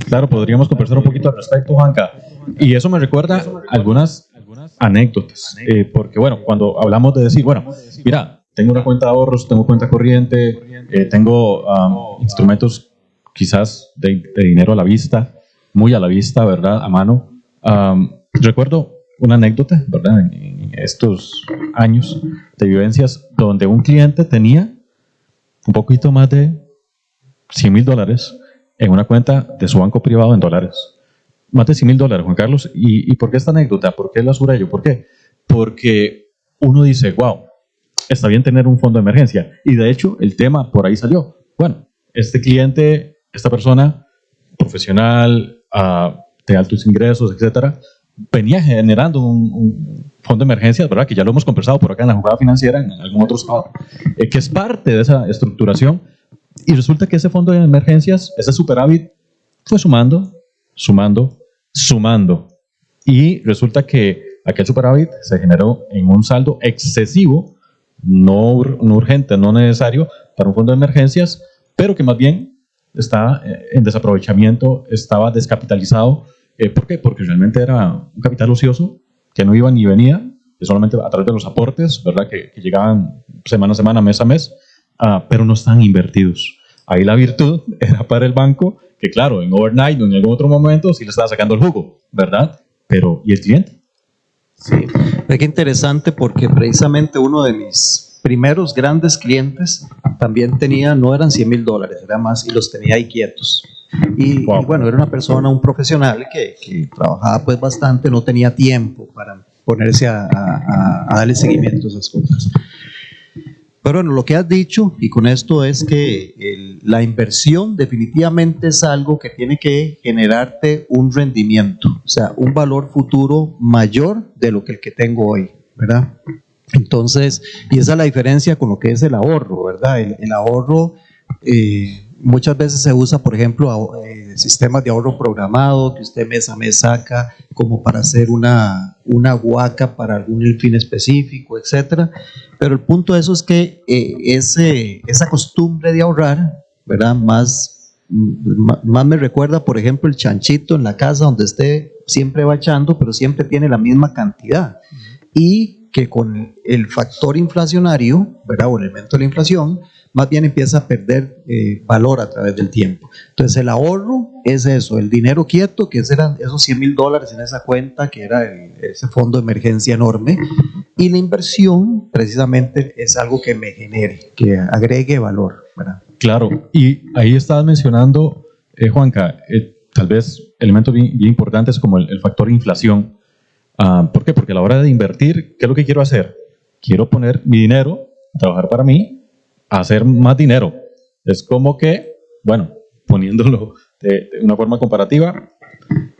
Claro, podríamos conversar un poquito al respecto, Juanca. Y eso me recuerda algunas anécdotas. Porque, bueno, cuando hablamos de decir, bueno, mira, tengo una cuenta de ahorros, tengo cuenta corriente, tengo instrumentos quizás de dinero a la vista, muy a la vista, ¿verdad? A mano. Recuerdo una anécdota, ¿verdad? En estos años de vivencias donde un cliente tenía un poquito más de $100,000 en una cuenta de su banco privado en dólares. Más de $100,000, Juan Carlos. ¿Y por qué esta anécdota? ¿Por qué la subrayo? ¿Por qué? Porque uno dice, wow, está bien tener un fondo de emergencia. Y de hecho, el tema por ahí salió. Bueno, este cliente, esta persona profesional, de altos ingresos, etcétera, venía generando un fondo de emergencias, ¿verdad? Que ya lo hemos conversado por acá en la jugada financiera, en algún otro estado, que es parte de esa estructuración. Y resulta que ese fondo de emergencias, ese superávit, fue sumando. Y resulta que aquel superávit se generó en un saldo excesivo, no urgente, no necesario para un fondo de emergencias, pero que más bien está en desaprovechamiento, estaba descapitalizado. ¿Por qué? Porque realmente era un capital ocioso que no iba ni venía, que solamente a través de los aportes, ¿verdad? Que llegaban semana a semana, mes a mes, pero no están invertidos. Ahí la virtud era para el banco, que claro, en overnight o en algún otro momento sí le estaba sacando el jugo, ¿verdad? Pero, ¿y el cliente? Sí, qué interesante, porque precisamente uno de mis primeros grandes clientes también tenía, no eran $100,000, era más, y los tenía ahí quietos. Y bueno, era una persona, un profesional que trabajaba pues bastante, no tenía tiempo para ponerse a darle seguimiento a esas cosas. Pero bueno, lo que has dicho, y con esto, es que la inversión definitivamente es algo que tiene que generarte un rendimiento, o sea, un valor futuro mayor de lo que el que tengo hoy, ¿verdad? Entonces, y esa es la diferencia con lo que es el ahorro, ¿verdad? El ahorro muchas veces se usa, por ejemplo, sistemas de ahorro programado que usted mes a mes saca como para hacer una huaca para algún fin específico, etcétera. Pero el punto de eso es que esa costumbre de ahorrar, ¿verdad? Más me recuerda, por ejemplo, el chanchito en la casa, donde usted siempre va echando, pero siempre tiene la misma cantidad. Y que con el factor inflacionario, ¿verdad? O el elemento de la inflación, más bien empieza a perder valor a través del tiempo. Entonces el ahorro es eso, el dinero quieto, que eran esos $100,000 en esa cuenta, que era ese fondo de emergencia enorme, y la inversión precisamente es algo que me genere, que agregue valor, ¿verdad? Claro, y ahí estabas mencionando, Juanca, tal vez elementos bien importantes como el factor inflación. ¿Por qué? Porque a la hora de invertir, ¿qué es lo que quiero hacer? Quiero poner mi dinero a trabajar para mí, a hacer más dinero. Es como que, bueno, poniéndolo de una forma comparativa,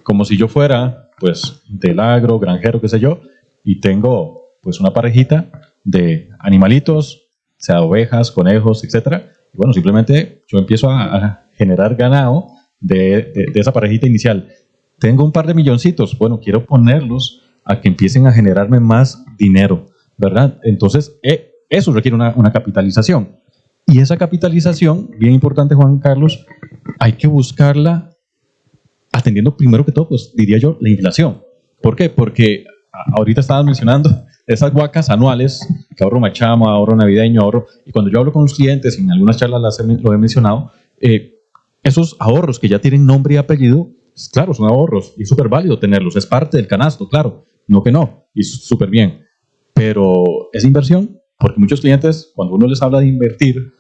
como si yo fuera, pues, del agro, granjero, qué sé yo, y tengo, pues, una parejita de animalitos, sea ovejas, conejos, etcétera. Y bueno, simplemente yo empiezo a generar ganado de esa parejita inicial. Tengo un par de milloncitos, bueno, quiero ponerlos a que empiecen a generarme más dinero, ¿verdad? Entonces, eso requiere una capitalización. Y esa capitalización, bien importante, Juan Carlos, hay que buscarla atendiendo primero que todo, pues diría yo, la inflación. ¿Por qué? Porque ahorita estabas mencionando esas huacas anuales, que ahorro machama, ahorro navideño, ahorro, y cuando yo hablo con los clientes, en algunas charlas lo he mencionado, esos ahorros que ya tienen nombre y apellido, claro, son ahorros, y es súper válido tenerlos, es parte del canasto, claro, no que no, y súper bien, pero es inversión, porque muchos clientes, cuando uno les habla de invertir,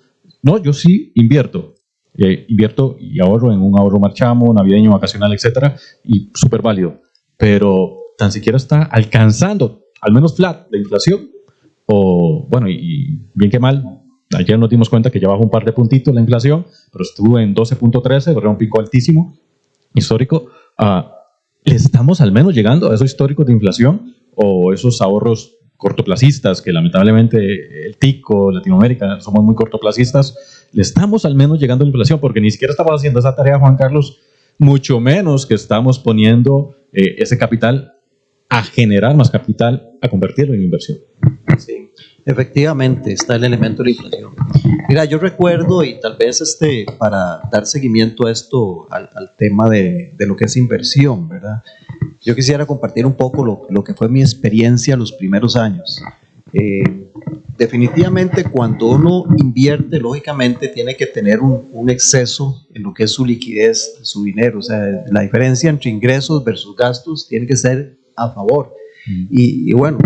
no, yo sí invierto y ahorro en un ahorro marchamo, navideño, vacacional, etcétera, y súper válido, pero tan siquiera está alcanzando al menos flat de inflación, o bueno, y bien que mal, ayer nos dimos cuenta que ya bajó un par de puntitos la inflación, pero estuvo en 12.13, era un pico altísimo, histórico. ¿Le estamos al menos llegando a esos históricos de inflación o esos ahorros cortoplacistas, que lamentablemente el TICO, Latinoamérica, somos muy cortoplacistas? ¿Le estamos al menos llegando a la inflación? Porque ni siquiera estamos haciendo esa tarea, Juan Carlos, mucho menos que estamos poniendo ese capital a generar más capital, a convertirlo en inversión. Sí, Efectivamente, está el elemento de la inflación. Mira, yo recuerdo, y tal vez para dar seguimiento a esto, al tema de lo que es inversión, ¿verdad? Yo quisiera compartir un poco lo que fue mi experiencia los primeros años. Definitivamente, cuando uno invierte, lógicamente tiene que tener un exceso en lo que es su liquidez, su dinero. O sea, la diferencia entre ingresos versus gastos tiene que ser a favor. Y bueno,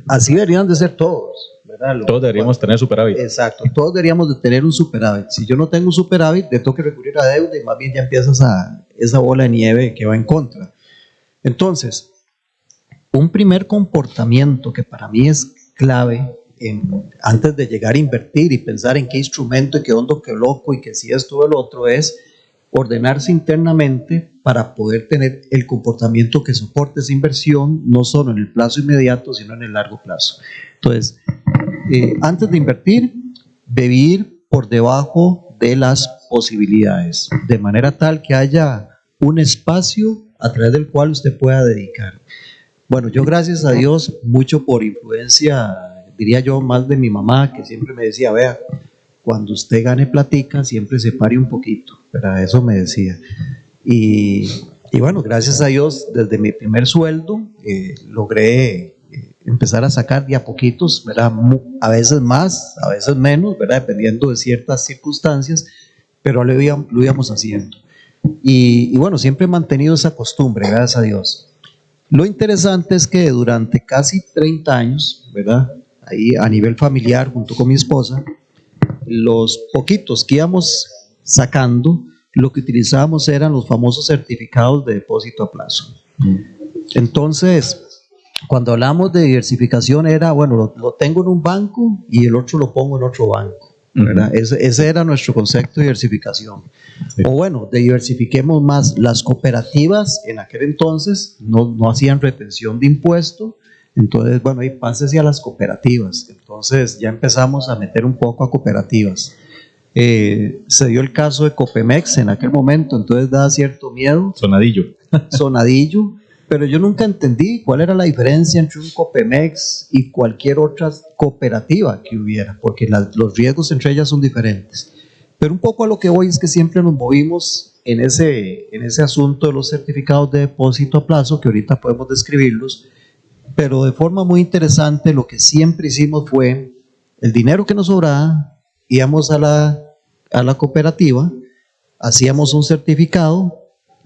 así deberían de ser todos, ¿verdad? Todos deberíamos tener superávit. Exacto, todos deberíamos de tener un superávit. Si yo no tengo un superávit, le tengo que recurrir a deuda y más bien ya empieza esa bola de nieve que va en contra. Entonces, un primer comportamiento que para mí es clave antes de llegar a invertir y pensar en qué instrumento y qué hondo, qué loco y que si esto o el otro, es ordenarse internamente para poder tener el comportamiento que soporte esa inversión, no solo en el plazo inmediato, sino en el largo plazo. Entonces, antes de invertir, vivir por debajo de las posibilidades, de manera tal que haya un espacio a través del cual usted pueda dedicar. Bueno, yo gracias a Dios, mucho por influencia, diría yo, más de mi mamá, que siempre me decía, vea, cuando usted gane platica, siempre separe un poquito, pero eso me decía. Y bueno, gracias a Dios, desde mi primer sueldo, logré empezar a sacar de a poquitos, ¿verdad? A veces más, a veces menos, ¿verdad? Dependiendo de ciertas circunstancias, pero lo íbamos haciendo. Y bueno, siempre he mantenido esa costumbre, gracias a Dios. Lo interesante es que durante casi 30 años, ¿verdad? Ahí a nivel familiar, junto con mi esposa, los poquitos que íbamos sacando, lo que utilizábamos eran los famosos certificados de depósito a plazo. Entonces, cuando hablamos de diversificación era, bueno, lo tengo en un banco y el otro lo pongo en otro banco, ¿verdad? Ese era nuestro concepto de diversificación. Sí. O bueno, diversifiquemos más. Las cooperativas en aquel entonces no hacían retención de impuesto. Entonces, bueno, ahí pásese a las cooperativas. Entonces ya empezamos a meter un poco a cooperativas. Se dio el caso de Copemex en aquel momento, entonces da cierto miedo. Sonadillo, pero yo nunca entendí cuál era la diferencia entre un Copemex y cualquier otra cooperativa que hubiera, porque los riesgos entre ellas son diferentes. Pero un poco a lo que voy es que siempre nos movimos en ese asunto de los certificados de depósito a plazo, que ahorita podemos describirlos. Pero de forma muy interesante, lo que siempre hicimos fue el dinero que nos sobraba, íbamos a la cooperativa, hacíamos un certificado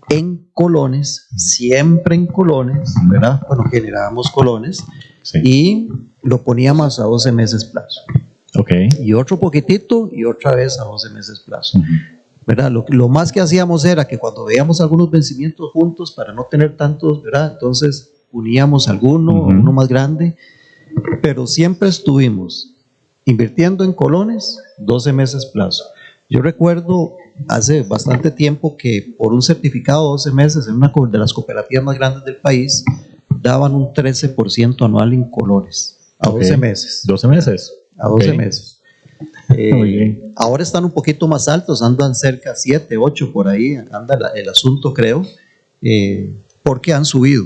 en colones, siempre en colones, ¿verdad? Bueno, generábamos colones, sí, y lo poníamos a 12 meses plazo. Okay. Y otro poquitito y otra vez a 12 meses plazo. ¿Verdad? Lo más que hacíamos era que cuando veíamos algunos vencimientos juntos, para no tener tantos, ¿verdad? Entonces uníamos uno más grande, pero siempre estuvimos invirtiendo en colones 12 meses plazo. Yo recuerdo hace bastante tiempo que por un certificado de 12 meses en una de las cooperativas más grandes del país daban un 13% anual en colones a 12 meses. 12 meses. A 12 meses. Ahora están un poquito más altos, andan cerca 7, 8 por ahí, anda el asunto, creo, porque han subido,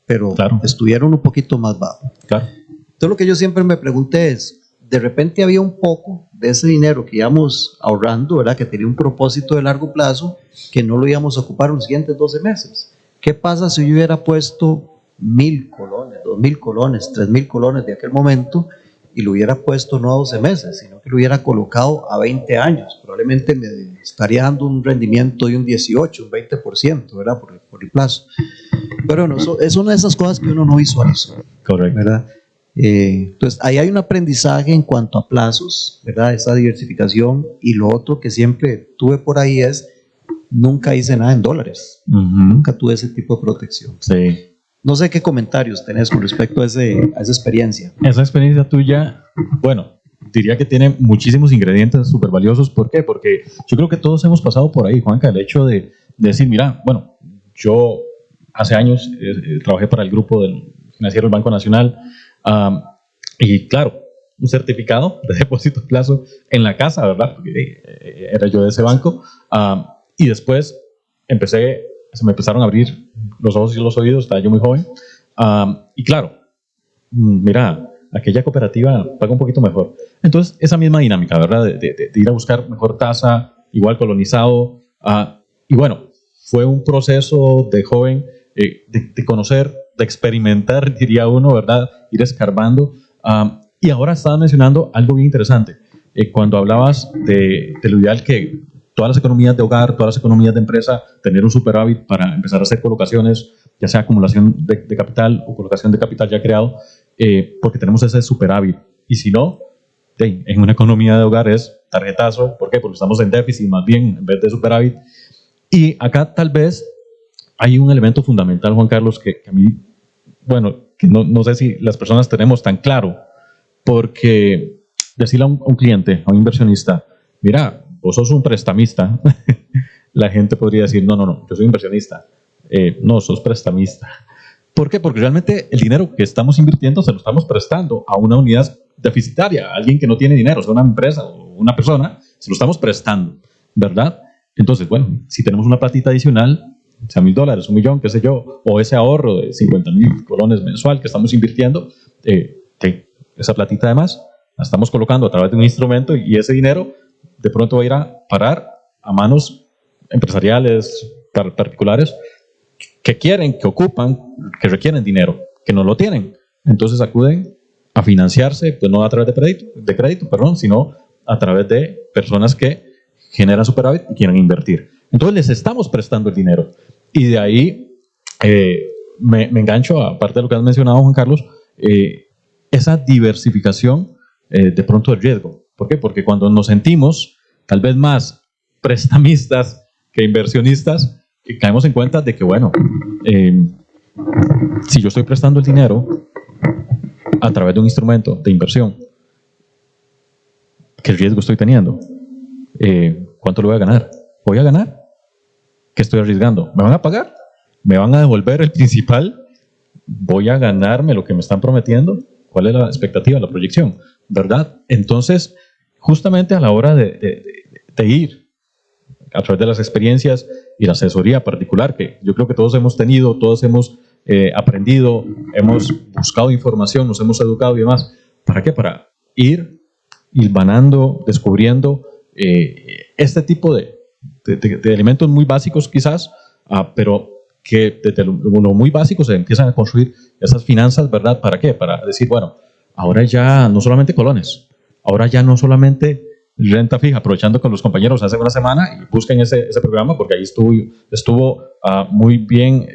pero claro, estuvieron un poquito más bajo. Claro. Entonces lo que yo siempre me pregunté es, de repente había un poco de ese dinero que íbamos ahorrando, ¿verdad? Que tenía un propósito de largo plazo, que no lo íbamos a ocupar en los siguientes 12 meses. ¿Qué pasa si yo hubiera puesto 1,000 colones, 2,000 colones, 3,000 colones de aquel momento y lo hubiera puesto no a 12 meses, sino que lo hubiera colocado a 20 años? Probablemente me estaría dando un rendimiento de un 18, un 20%, ¿verdad? Por el plazo. Pero bueno, eso es una de esas cosas que uno no visualizó. Correcto. ¿Verdad? Entonces ahí hay un aprendizaje en cuanto a plazos, ¿verdad? Esa diversificación. Y lo otro que siempre tuve por ahí es, nunca hice nada en dólares, nunca tuve ese tipo de protección. Sí. No sé qué comentarios tenés con respecto a esa experiencia. Esa experiencia tuya, bueno, diría que tiene muchísimos ingredientes súper valiosos. ¿Por qué? Porque yo creo que todos hemos pasado por ahí, Juanca, el hecho de decir, mira, bueno, yo hace años trabajé para el grupo del financiero del Banco Nacional, y claro, un certificado de depósito a plazo en la casa, ¿verdad? Porque era yo de ese banco, y después se me empezaron a abrir los ojos y los oídos, estaba yo muy joven, y claro, mira, aquella cooperativa paga un poquito mejor. Entonces, esa misma dinámica, ¿verdad? De ir a buscar mejor tasa, igual colonizado. Y bueno, fue un proceso de joven, de conocer, de experimentar, diría uno, ¿verdad? Ir escarbando. Y ahora estaba mencionando algo bien interesante. Cuando hablabas de lo ideal que todas las economías de hogar, todas las economías de empresa, tener un superávit para empezar a hacer colocaciones, ya sea acumulación de capital o colocación de capital ya creado, porque tenemos ese superávit. Y si no, en una economía de hogar es tarjetazo. ¿Por qué? Porque estamos en déficit más bien en vez de superávit. Y acá tal vez hay un elemento fundamental, Juan Carlos, que a mí, bueno, que no sé si las personas tenemos tan claro, porque decirle a un cliente, a un inversionista, mira, vos sos un prestamista, la gente podría decir, no, yo soy inversionista. No, sos prestamista. ¿Por qué? Porque realmente el dinero que estamos invirtiendo se lo estamos prestando a una unidad deficitaria, a alguien que no tiene dinero, sea una empresa o una persona, se lo estamos prestando, ¿verdad? Entonces, bueno, si tenemos una platita adicional, sea $1,000, $1,000,000, qué sé yo, o ese ahorro de 50,000 colones mensual que estamos invirtiendo, esa platita además la estamos colocando a través de un instrumento y ese dinero de pronto va a ir a parar a manos empresariales, particulares, que quieren, que ocupan, que requieren dinero, que no lo tienen. Entonces acuden a financiarse, pues no a través de crédito, sino a través de personas que generan superávit y quieren invertir. Entonces les estamos prestando el dinero. Y de ahí me engancho, aparte de lo que has mencionado, Juan Carlos, esa diversificación de pronto del riesgo. ¿Por qué? Porque cuando nos sentimos tal vez más prestamistas que inversionistas, caemos en cuenta de que, bueno, si yo estoy prestando el dinero a través de un instrumento de inversión, ¿qué riesgo estoy teniendo? ¿Cuánto le voy a ganar? ¿Voy a ganar? ¿Qué estoy arriesgando? ¿Me van a pagar? ¿Me van a devolver el principal? ¿Voy a ganarme lo que me están prometiendo? ¿Cuál es la expectativa, la proyección? ¿Verdad? Entonces, justamente a la hora de ir a través de las experiencias y la asesoría particular que yo creo que todos hemos tenido, todos hemos aprendido, hemos buscado información, nos hemos educado y demás. ¿Para qué? Para ir hilvanando, descubriendo este tipo de elementos muy básicos quizás, pero que desde lo muy básico se empiezan a construir esas finanzas, ¿verdad? ¿Para qué? Para decir, bueno, ahora ya no solamente colones, ahora ya no solamente renta fija, aprovechando con los compañeros hace una semana y busquen ese programa porque ahí estuvo muy bien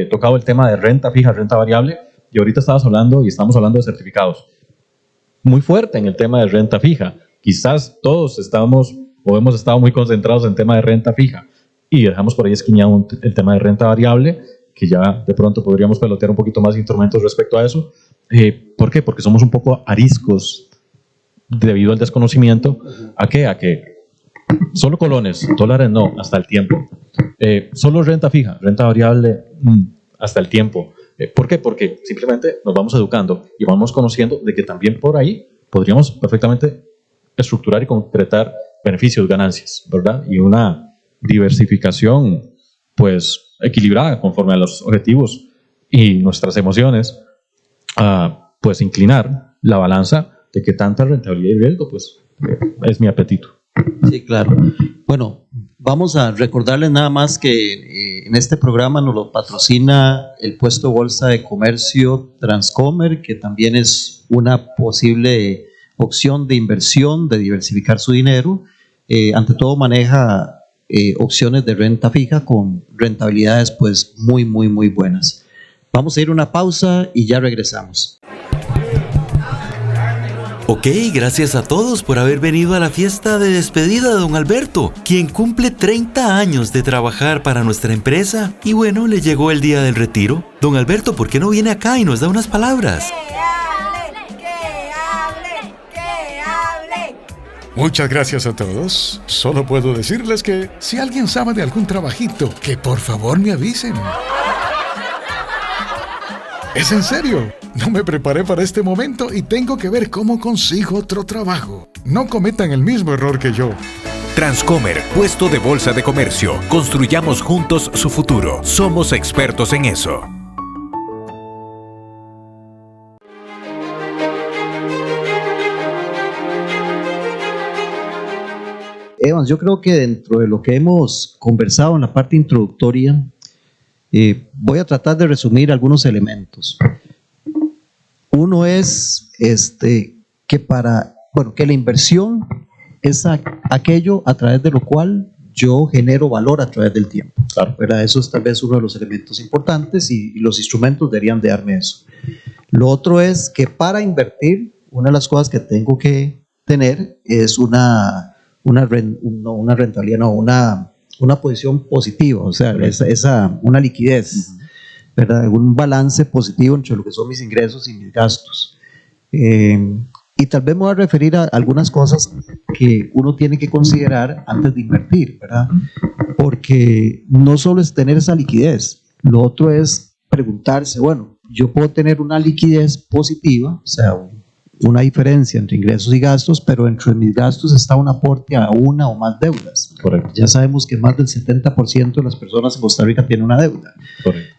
tocado el tema de renta fija, renta variable, y ahorita estamos hablando de certificados. Muy fuerte en el tema de renta fija. Quizás todos hemos estado muy concentrados en el tema de renta fija y dejamos por ahí esquineado el tema de renta variable, que ya de pronto podríamos pelotear un poquito más de instrumentos respecto a eso. ¿Por qué? Porque somos un poco ariscos debido al desconocimiento. ¿A qué? A que solo colones, dólares no, hasta el tiempo. Solo renta fija, renta variable, hasta el tiempo. ¿Por qué? Porque simplemente nos vamos educando y vamos conociendo de que también por ahí podríamos perfectamente estructurar y concretar beneficios, ganancias, ¿verdad? Y una diversificación pues equilibrada conforme a los objetivos y nuestras emociones, pues inclinar la balanza de que tanta rentabilidad y riesgo pues es mi apetito. Sí, claro. Bueno, vamos a recordarles nada más que en este programa nos lo patrocina el puesto Bolsa de Comercio Transcomer, que también es una posible opción de inversión, de diversificar su dinero. Ante todo maneja opciones de renta fija con rentabilidades pues muy buenas. Vamos a ir a una pausa y ya regresamos. Ok, gracias a todos por haber venido a la fiesta de despedida de don Alberto, quien cumple 30 años de trabajar para nuestra empresa y bueno, le llegó el día del retiro. Don Alberto, ¿por qué no viene acá y nos da unas palabras? ¡Que hable! Muchas gracias a todos. Solo puedo decirles que si alguien sabe de algún trabajito, que por favor me avisen. Es en serio. No me preparé para este momento y tengo que ver cómo consigo otro trabajo. No cometan el mismo error que yo. Transcomer, puesto de bolsa de comercio. Construyamos juntos su futuro. Somos expertos en eso. Evans, yo creo que dentro de lo que hemos conversado en la parte introductoria, voy a tratar de resumir algunos elementos. Uno es que la inversión es aquello a través de lo cual yo genero valor a través del tiempo. Claro. ¿Verdad? Eso es tal vez uno de los elementos importantes y los instrumentos deberían de darme eso. Lo otro es que para invertir, una de las cosas que tengo que tener es una rentabilidad, una posición positiva, o sea, una liquidez, ¿verdad? Un balance positivo entre lo que son mis ingresos y mis gastos. Y tal vez me voy a referir a algunas cosas que uno tiene que considerar antes de invertir, ¿verdad? Porque no solo es tener esa liquidez, lo otro es preguntarse, bueno, yo puedo tener una liquidez positiva, o sea, una diferencia entre ingresos y gastos, pero entre mis gastos está un aporte a una o más deudas. Correcto. Ya sabemos que más del 70% de las personas en Costa Rica tienen una deuda. Correcto.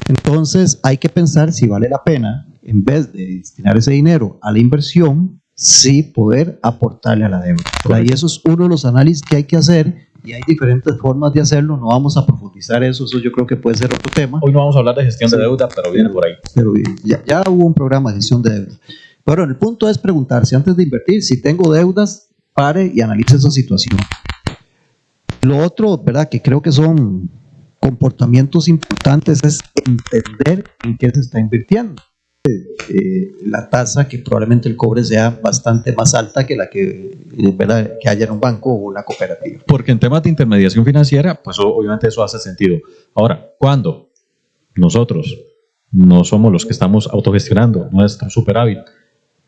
Entonces hay que pensar si vale la pena, en vez de destinar ese dinero a la inversión, sí poder aportarle a la deuda. Y eso es uno de los análisis que hay que hacer y hay diferentes formas de hacerlo. No vamos a profundizar eso yo creo que puede ser otro tema. Hoy no vamos a hablar de gestión de deuda, pero viene por ahí. Pero ya hubo un programa de gestión de deuda. Pero el punto es preguntarse antes de invertir, si tengo deudas, pare y analice esa situación. Lo otro, ¿verdad?, que creo que son comportamientos importantes es entender en qué se está invirtiendo. La tasa, que probablemente el cobre sea bastante más alta que la ¿verdad?, que haya en un banco o una cooperativa. Porque en temas de intermediación financiera, pues obviamente eso hace sentido. Ahora, cuando nosotros no somos los que estamos autogestionando nuestro superávit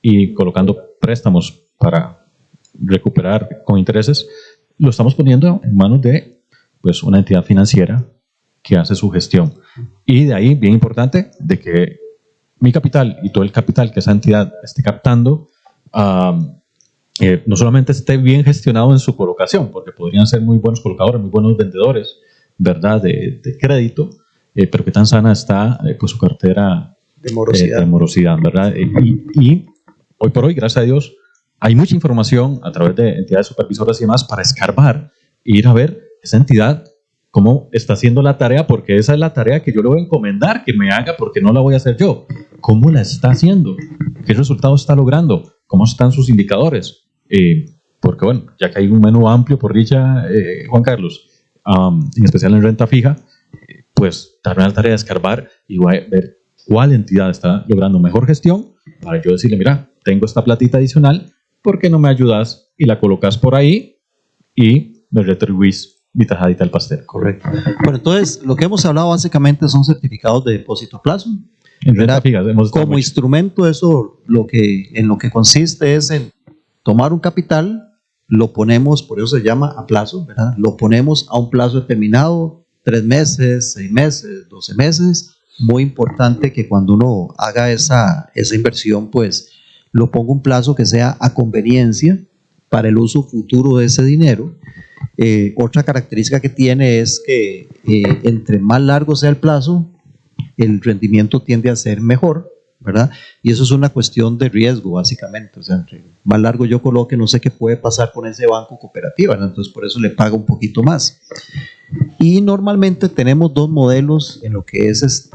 y colocando préstamos para recuperar con intereses, lo estamos poniendo en manos de pues una entidad financiera que hace su gestión. Y de ahí, bien importante, de que mi capital y todo el capital que esa entidad esté captando no solamente esté bien gestionado en su colocación, porque podrían ser muy buenos colocadores, muy buenos vendedores, ¿verdad?, de crédito, pero que tan sana está pues su cartera de morosidad, ¿verdad? Y hoy por hoy, gracias a Dios, hay mucha información a través de entidades supervisoras y demás para escarbar e ir a ver esa entidad cómo está haciendo la tarea, porque esa es la tarea que yo le voy a encomendar que me haga, porque no la voy a hacer yo. ¿Cómo la está haciendo? ¿Qué resultados está logrando? ¿Cómo están sus indicadores? Porque bueno, ya que hay un menú amplio por dicha, Juan Carlos, en especial en renta fija, pues darme la tarea de escarbar y voy a ver cuál entidad está logrando mejor gestión para yo decirle, mira, tengo esta platita adicional, ¿por qué no me ayudas y la colocas por ahí y me retribuís mi tajadita al pastel? Correcto. Bueno, entonces, lo que hemos hablado básicamente son certificados de depósito a plazo. En renta fija, como instrumento, eso en lo que consiste es en tomar un capital, lo ponemos, por eso se llama a plazo, ¿verdad? Lo ponemos a un plazo determinado, 3 meses, 6 meses, 12 meses. Muy importante que cuando uno haga esa inversión, pues lo ponga un plazo que sea a conveniencia para el uso futuro de ese dinero. Otra característica que tiene es que entre más largo sea el plazo, el rendimiento tiende a ser mejor, ¿verdad? Y eso es una cuestión de riesgo, básicamente. O sea, entre más largo yo coloque, no sé qué puede pasar con ese banco cooperativa, ¿verdad? Entonces, por eso le paga un poquito más. Y normalmente tenemos 2 modelos en lo que es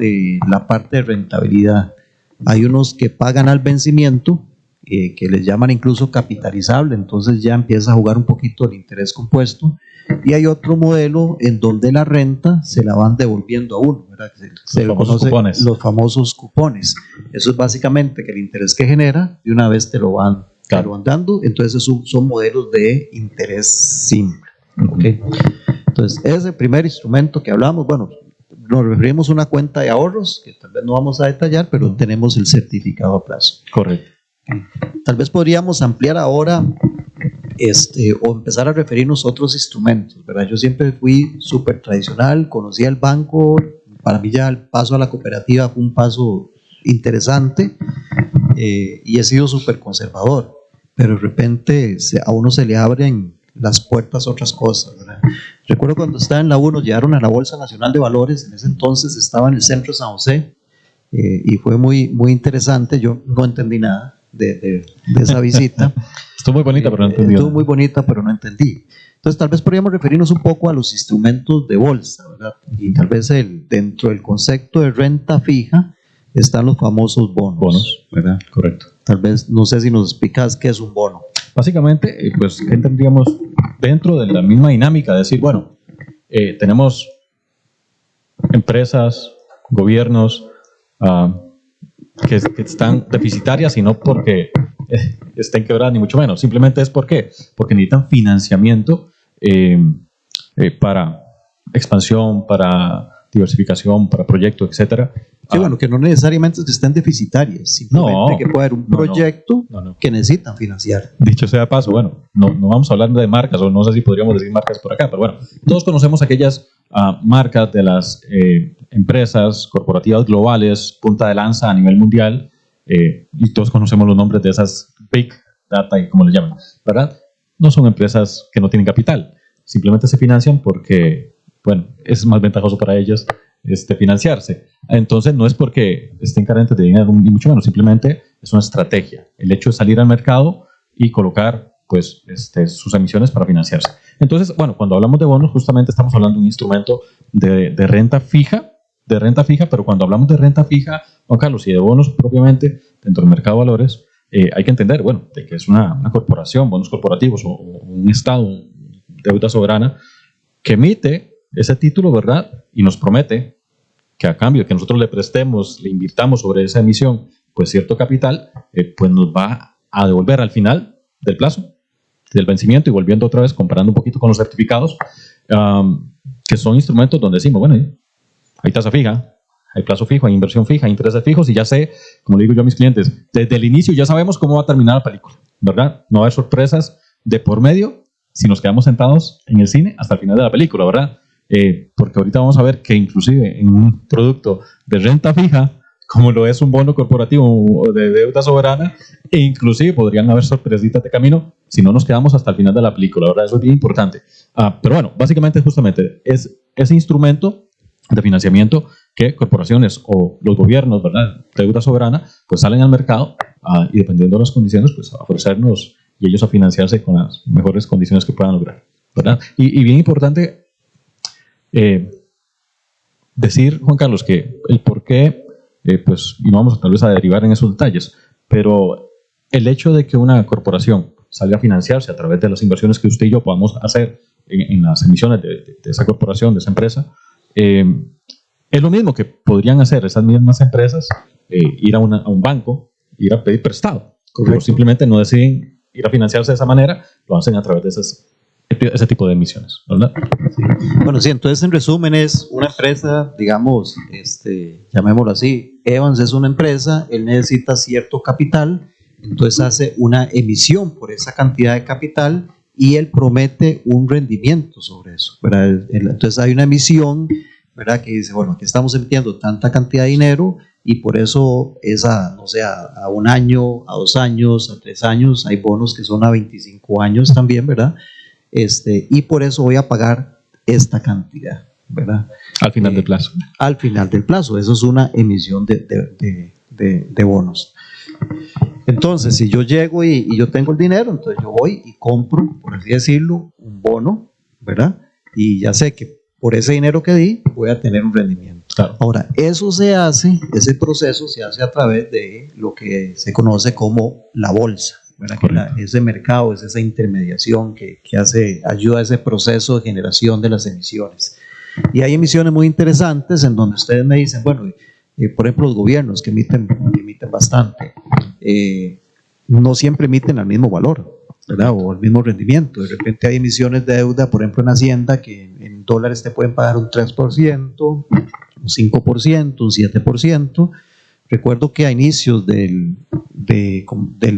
la parte de rentabilidad. Hay unos que pagan al vencimiento, que les llaman incluso capitalizable, entonces ya empieza a jugar un poquito el interés compuesto. Y hay otro modelo en donde la renta se la van devolviendo a uno, ¿verdad? Se conoce los famosos cupones. Eso es básicamente que el interés que genera de una vez te lo van dando. Entonces son modelos de interés simple. ¿Okay? Entonces ese es el primer instrumento que hablamos. Bueno, nos referimos a una cuenta de ahorros que tal vez no vamos a detallar, pero tenemos el certificado a plazo. Correcto. Tal vez podríamos ampliar ahora o empezar a referirnos a otros instrumentos, ¿verdad? Yo siempre fui súper tradicional, conocía el banco, para mí ya el paso a la cooperativa fue un paso interesante y he sido súper conservador, pero de repente a uno se le abren las puertas a otras cosas, ¿verdad? Recuerdo cuando estaba en la U, nos llevaron a la Bolsa Nacional de Valores, en ese entonces estaba en el centro de San José y fue muy, muy interesante, yo no entendí nada. de esa visita. Estuvo muy bonita, pero no entendí. Estuvo muy bonita, pero no entendí. Entonces, tal vez podríamos referirnos un poco a los instrumentos de bolsa, ¿verdad? Y tal vez dentro del concepto de renta fija están los famosos bonos, ¿verdad? Correcto. Tal vez, no sé si nos explicas qué es un bono. Básicamente, pues, ¿qué tendríamos dentro de la misma dinámica? De decir, bueno, tenemos empresas, gobiernos que están deficitarias y no porque estén quebradas, ni mucho menos. Simplemente es porque necesitan financiamiento para expansión, para diversificación, para proyectos, etcétera. Sí, bueno, que no necesariamente es que estén deficitarias, simplemente que puede haber un proyecto que necesitan financiar. Dicho sea de paso, bueno, no vamos a hablar de marcas, o no sé si podríamos decir marcas por acá, pero bueno, todos conocemos aquellas marcas de las empresas corporativas globales, punta de lanza a nivel mundial, y todos conocemos los nombres de esas Big Data, y como le llaman, ¿verdad? No son empresas que no tienen capital, simplemente se financian porque, bueno, es más ventajoso para ellas financiarse. Entonces no es porque estén carentes de dinero, ni mucho menos, simplemente es una estrategia. El hecho de salir al mercado y colocar pues, sus emisiones para financiarse. Entonces, bueno, cuando hablamos de bonos, justamente estamos hablando de un instrumento de renta fija, pero cuando hablamos de renta fija, Juan Carlos, y de bonos propiamente dentro del mercado de valores, hay que entender, bueno, de que es una corporación, bonos corporativos o un Estado, deuda soberana, que emite ese título, ¿verdad? Y nos promete que a cambio de que nosotros le prestemos, le invirtamos sobre esa emisión, pues cierto capital, pues nos va a devolver al final del plazo, del vencimiento, y volviendo otra vez, comparando un poquito con los certificados, que son instrumentos donde decimos, bueno, hay tasa fija, hay plazo fijo, hay inversión fija, hay intereses fijos, y ya sé, como le digo yo a mis clientes, desde el inicio ya sabemos cómo va a terminar la película, ¿verdad? No va a haber sorpresas de por medio si nos quedamos sentados en el cine hasta el final de la película, ¿verdad? Porque ahorita vamos a ver que inclusive en un producto de renta fija, como lo es un bono corporativo de deuda soberana, e inclusive podrían haber sorpresitas de camino si no nos quedamos hasta el final de la película, ¿verdad? Eso es bien importante. Pero bueno, básicamente justamente es ese instrumento de financiamiento que corporaciones o los gobiernos, ¿verdad?, deuda soberana, pues salen al mercado y dependiendo de las condiciones, pues a ofrecernos y ellos a financiarse con las mejores condiciones que puedan lograr, ¿verdad? Y bien importante decir, Juan Carlos, que el por qué, pues, y no vamos tal vez a derivar en esos detalles, pero el hecho de que una corporación salga a financiarse a través de las inversiones que usted y yo podamos hacer en las emisiones de esa corporación, de esa empresa, es lo mismo que podrían hacer esas mismas empresas, ir a un banco, ir a pedir prestado. Pero simplemente no deciden ir a financiarse de esa manera, lo hacen a través de ese tipo de emisiones, ¿verdad? Sí. Bueno, sí, entonces en resumen es una empresa, digamos, llamémoslo así, Evans es una empresa, él necesita cierto capital, entonces hace una emisión por esa cantidad de capital y él promete un rendimiento sobre eso, ¿verdad? Entonces hay una emisión, ¿verdad?, que dice, bueno, que estamos emitiendo tanta cantidad de dinero y por eso es no sé, a 1 año, a 2 años, a 3 años, hay bonos que son a 25 años también, ¿verdad? Y por eso voy a pagar esta cantidad, ¿verdad? Al final del plazo. Al final del plazo, eso es una emisión de bonos. Entonces, si yo llego y yo tengo el dinero, entonces yo voy y compro, por así decirlo, un bono, ¿verdad? Y ya sé que por ese dinero que di, voy a tener un rendimiento. Claro. Ahora, ese proceso se hace a través de lo que se conoce como la bolsa, ¿verdad? Que ese mercado, es esa intermediación que ayuda a ese proceso de generación de las emisiones. Y hay emisiones muy interesantes en donde ustedes me dicen, bueno, por ejemplo, los gobiernos que emiten bastante, no siempre emiten al mismo valor, ¿verdad?, o el mismo rendimiento. De repente hay emisiones de deuda, por ejemplo en Hacienda, que en dólares te pueden pagar un 3%, un 5%, un 7%. Recuerdo que a inicios del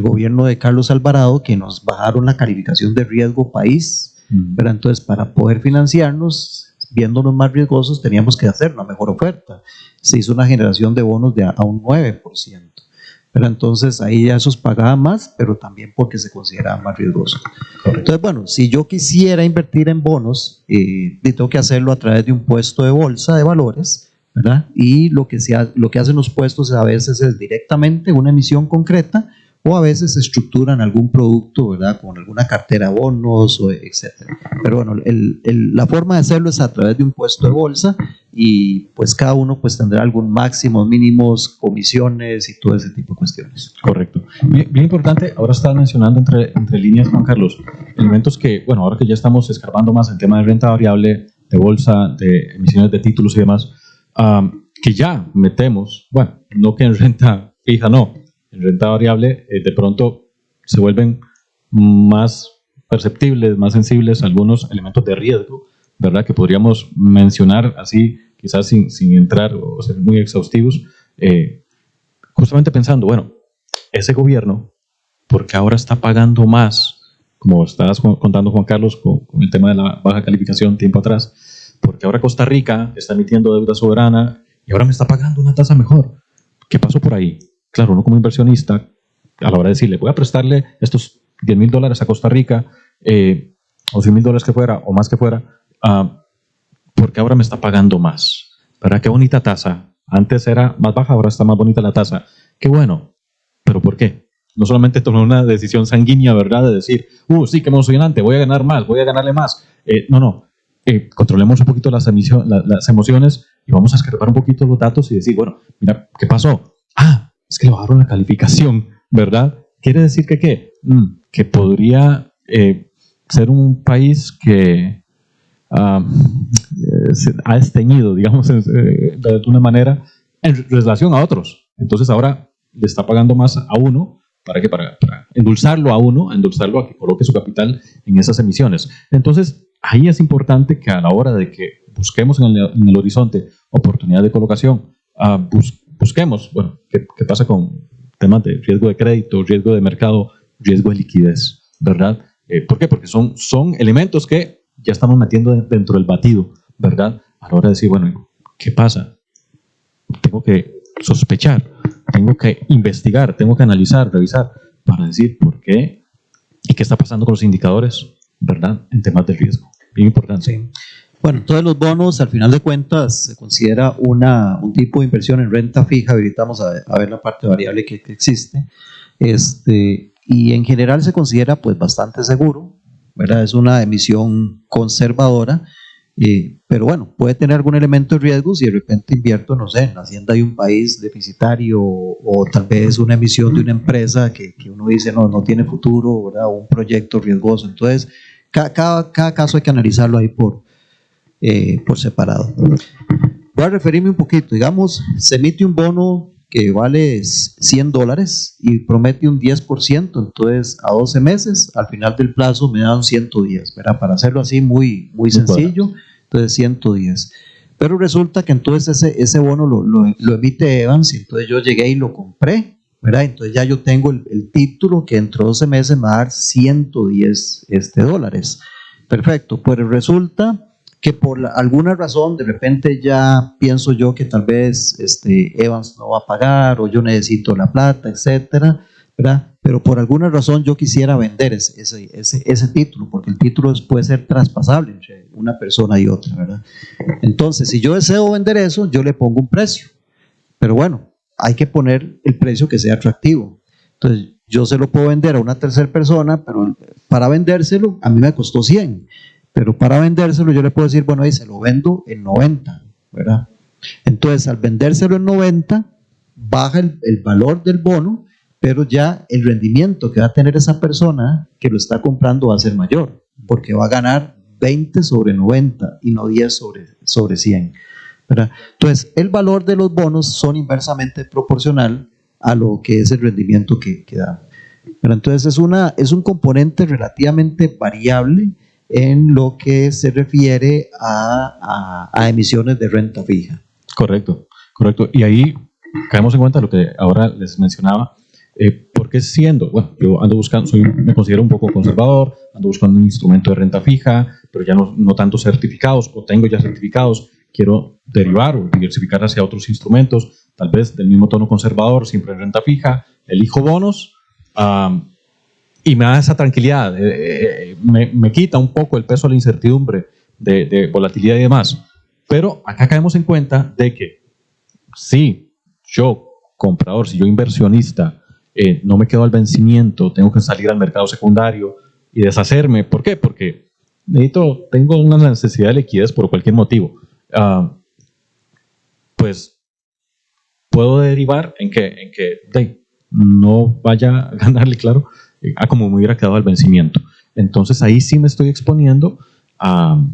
gobierno de Carlos Alvarado, que nos bajaron la calificación de riesgo país, ¿verdad? Entonces, para poder financiarnos, viéndonos más riesgosos, teníamos que hacer una mejor oferta. Se hizo una generación de bonos a un 9%. Pero entonces ahí ya esos pagaban más, pero también porque se consideraban más riesgosos. Entonces, bueno, si yo quisiera invertir en bonos, tengo que hacerlo a través de un puesto de bolsa de valores, ¿verdad? Y lo que hacen los puestos a veces es directamente una emisión concreta o a veces se estructuran algún producto, ¿verdad? Con alguna cartera de bonos, etcétera. Pero bueno, la forma de hacerlo es a través de un puesto de bolsa y pues cada uno pues tendrá algún máximos, mínimos, comisiones y todo ese tipo de cuestiones. Correcto. Bien importante, ahora estás mencionando entre líneas, Juan Carlos, elementos que, bueno, ahora que ya estamos escarbando más en tema de renta variable, de bolsa, de emisiones de títulos y demás, que ya metemos, bueno, no que en renta fija, no, en renta variable de pronto se vuelven más perceptibles, más sensibles algunos elementos de riesgo, ¿verdad? Que podríamos mencionar así, quizás sin entrar o ser muy exhaustivos, justamente pensando, bueno, ese gobierno, ¿por qué ahora está pagando más? Como estabas contando, Juan Carlos, con el tema de la baja calificación tiempo atrás, porque ahora Costa Rica está emitiendo deuda soberana y ahora me está pagando una tasa mejor. ¿Qué pasó por ahí? Claro, uno como inversionista, a la hora de decirle, voy a prestarle estos $10,000 a Costa Rica, o $100,000 que fuera, o más que fuera, porque ahora me está pagando más. ¿Verdad? Qué bonita tasa. Antes era más baja, ahora está más bonita la tasa. Qué bueno. ¿Pero por qué? No solamente tomar una decisión sanguínea, ¿verdad? De decir, sí, qué emocionante, voy a ganar más, voy a ganarle más. No. Controlemos un poquito las emociones y vamos a escarbar un poquito los datos y decir, bueno, mira, ¿qué pasó? Es que le bajaron la calificación, ¿verdad? ¿Quiere decir que qué? Que podría ser un país que se ha esteñido, digamos, de una manera en relación a otros. Entonces ahora le está pagando más a uno. ¿Para qué? Para endulzarlo a que coloque su capital en esas emisiones. Entonces, ahí es importante que a la hora de que busquemos en el horizonte oportunidad de colocación, busquemos, bueno, ¿qué pasa con temas de riesgo de crédito, riesgo de mercado, riesgo de liquidez, ¿verdad? ¿Por qué? Porque son elementos que ya estamos metiendo dentro del batido, ¿verdad? A la hora de decir, bueno, ¿qué pasa? Tengo que sospechar, tengo que investigar, tengo que analizar, revisar, para decir por qué y qué está pasando con los indicadores, ¿verdad? En temas de riesgo. Bien importante. Sí. Bueno, todos los bonos, al final de cuentas, se considera un tipo de inversión en renta fija. Ahorita vamos a ver la parte variable que existe. Y en general se considera pues bastante seguro, ¿verdad? Es una emisión conservadora, pero bueno, puede tener algún elemento de riesgo si de repente invierto, no sé, en la hacienda de un país deficitario o tal vez una emisión de una empresa que uno dice no tiene futuro, ¿verdad? O un proyecto riesgoso. Entonces, cada caso hay que analizarlo ahí por separado. Voy a referirme un poquito, digamos, se emite un bono que vale $100 y promete un 10%, entonces a 12 meses, al final del plazo me dan 110, ¿verdad? Para hacerlo así muy sencillo, entonces 110. Pero resulta que entonces ese bono lo emite Evans y entonces yo llegué y lo compré, ¿verdad? Entonces ya yo tengo el título que dentro de 12 meses me va a dar 110 dólares. Perfecto, pues resulta que por alguna razón de repente ya pienso yo que tal vez Evans no va a pagar o yo necesito la plata, etcétera, ¿verdad? Pero por alguna razón yo quisiera vender ese título, porque el título puede ser traspasable entre una persona y otra, ¿verdad? Entonces, si yo deseo vender eso, yo le pongo un precio, pero bueno, hay que poner el precio que sea atractivo. Entonces, yo se lo puedo vender a una tercera persona, pero para vendérselo a mí me costó 100. Pero para vendérselo yo le puedo decir, bueno, ahí se lo vendo en 90, ¿verdad? Entonces, al vendérselo en 90, baja el valor del bono, pero ya el rendimiento que va a tener esa persona que lo está comprando va a ser mayor, porque va a ganar 20 sobre 90 y no 10 sobre 100, ¿verdad? Entonces, el valor de los bonos son inversamente proporcional a lo que es el rendimiento que da. Pero entonces, es un componente relativamente variable en lo que se refiere a emisiones de renta fija. Correcto. Y ahí caemos en cuenta lo que ahora les mencionaba, porque bueno, yo ando buscando, me considero un poco conservador, ando buscando un instrumento de renta fija, pero ya no tanto certificados, o tengo ya certificados, quiero derivar o diversificar hacia otros instrumentos, tal vez del mismo tono conservador, siempre en renta fija, elijo bonos, y me da esa tranquilidad, me quita un poco el peso de la incertidumbre de volatilidad y demás. Pero acá caemos en cuenta de que si yo comprador, si yo inversionista no me quedo al vencimiento, tengo que salir al mercado secundario y deshacerme. ¿Por qué? Porque tengo una necesidad de liquidez por cualquier motivo. Pues puedo derivar en que no vaya a ganarle, claro, a como me hubiera quedado al vencimiento. Entonces ahí sí me estoy exponiendo a,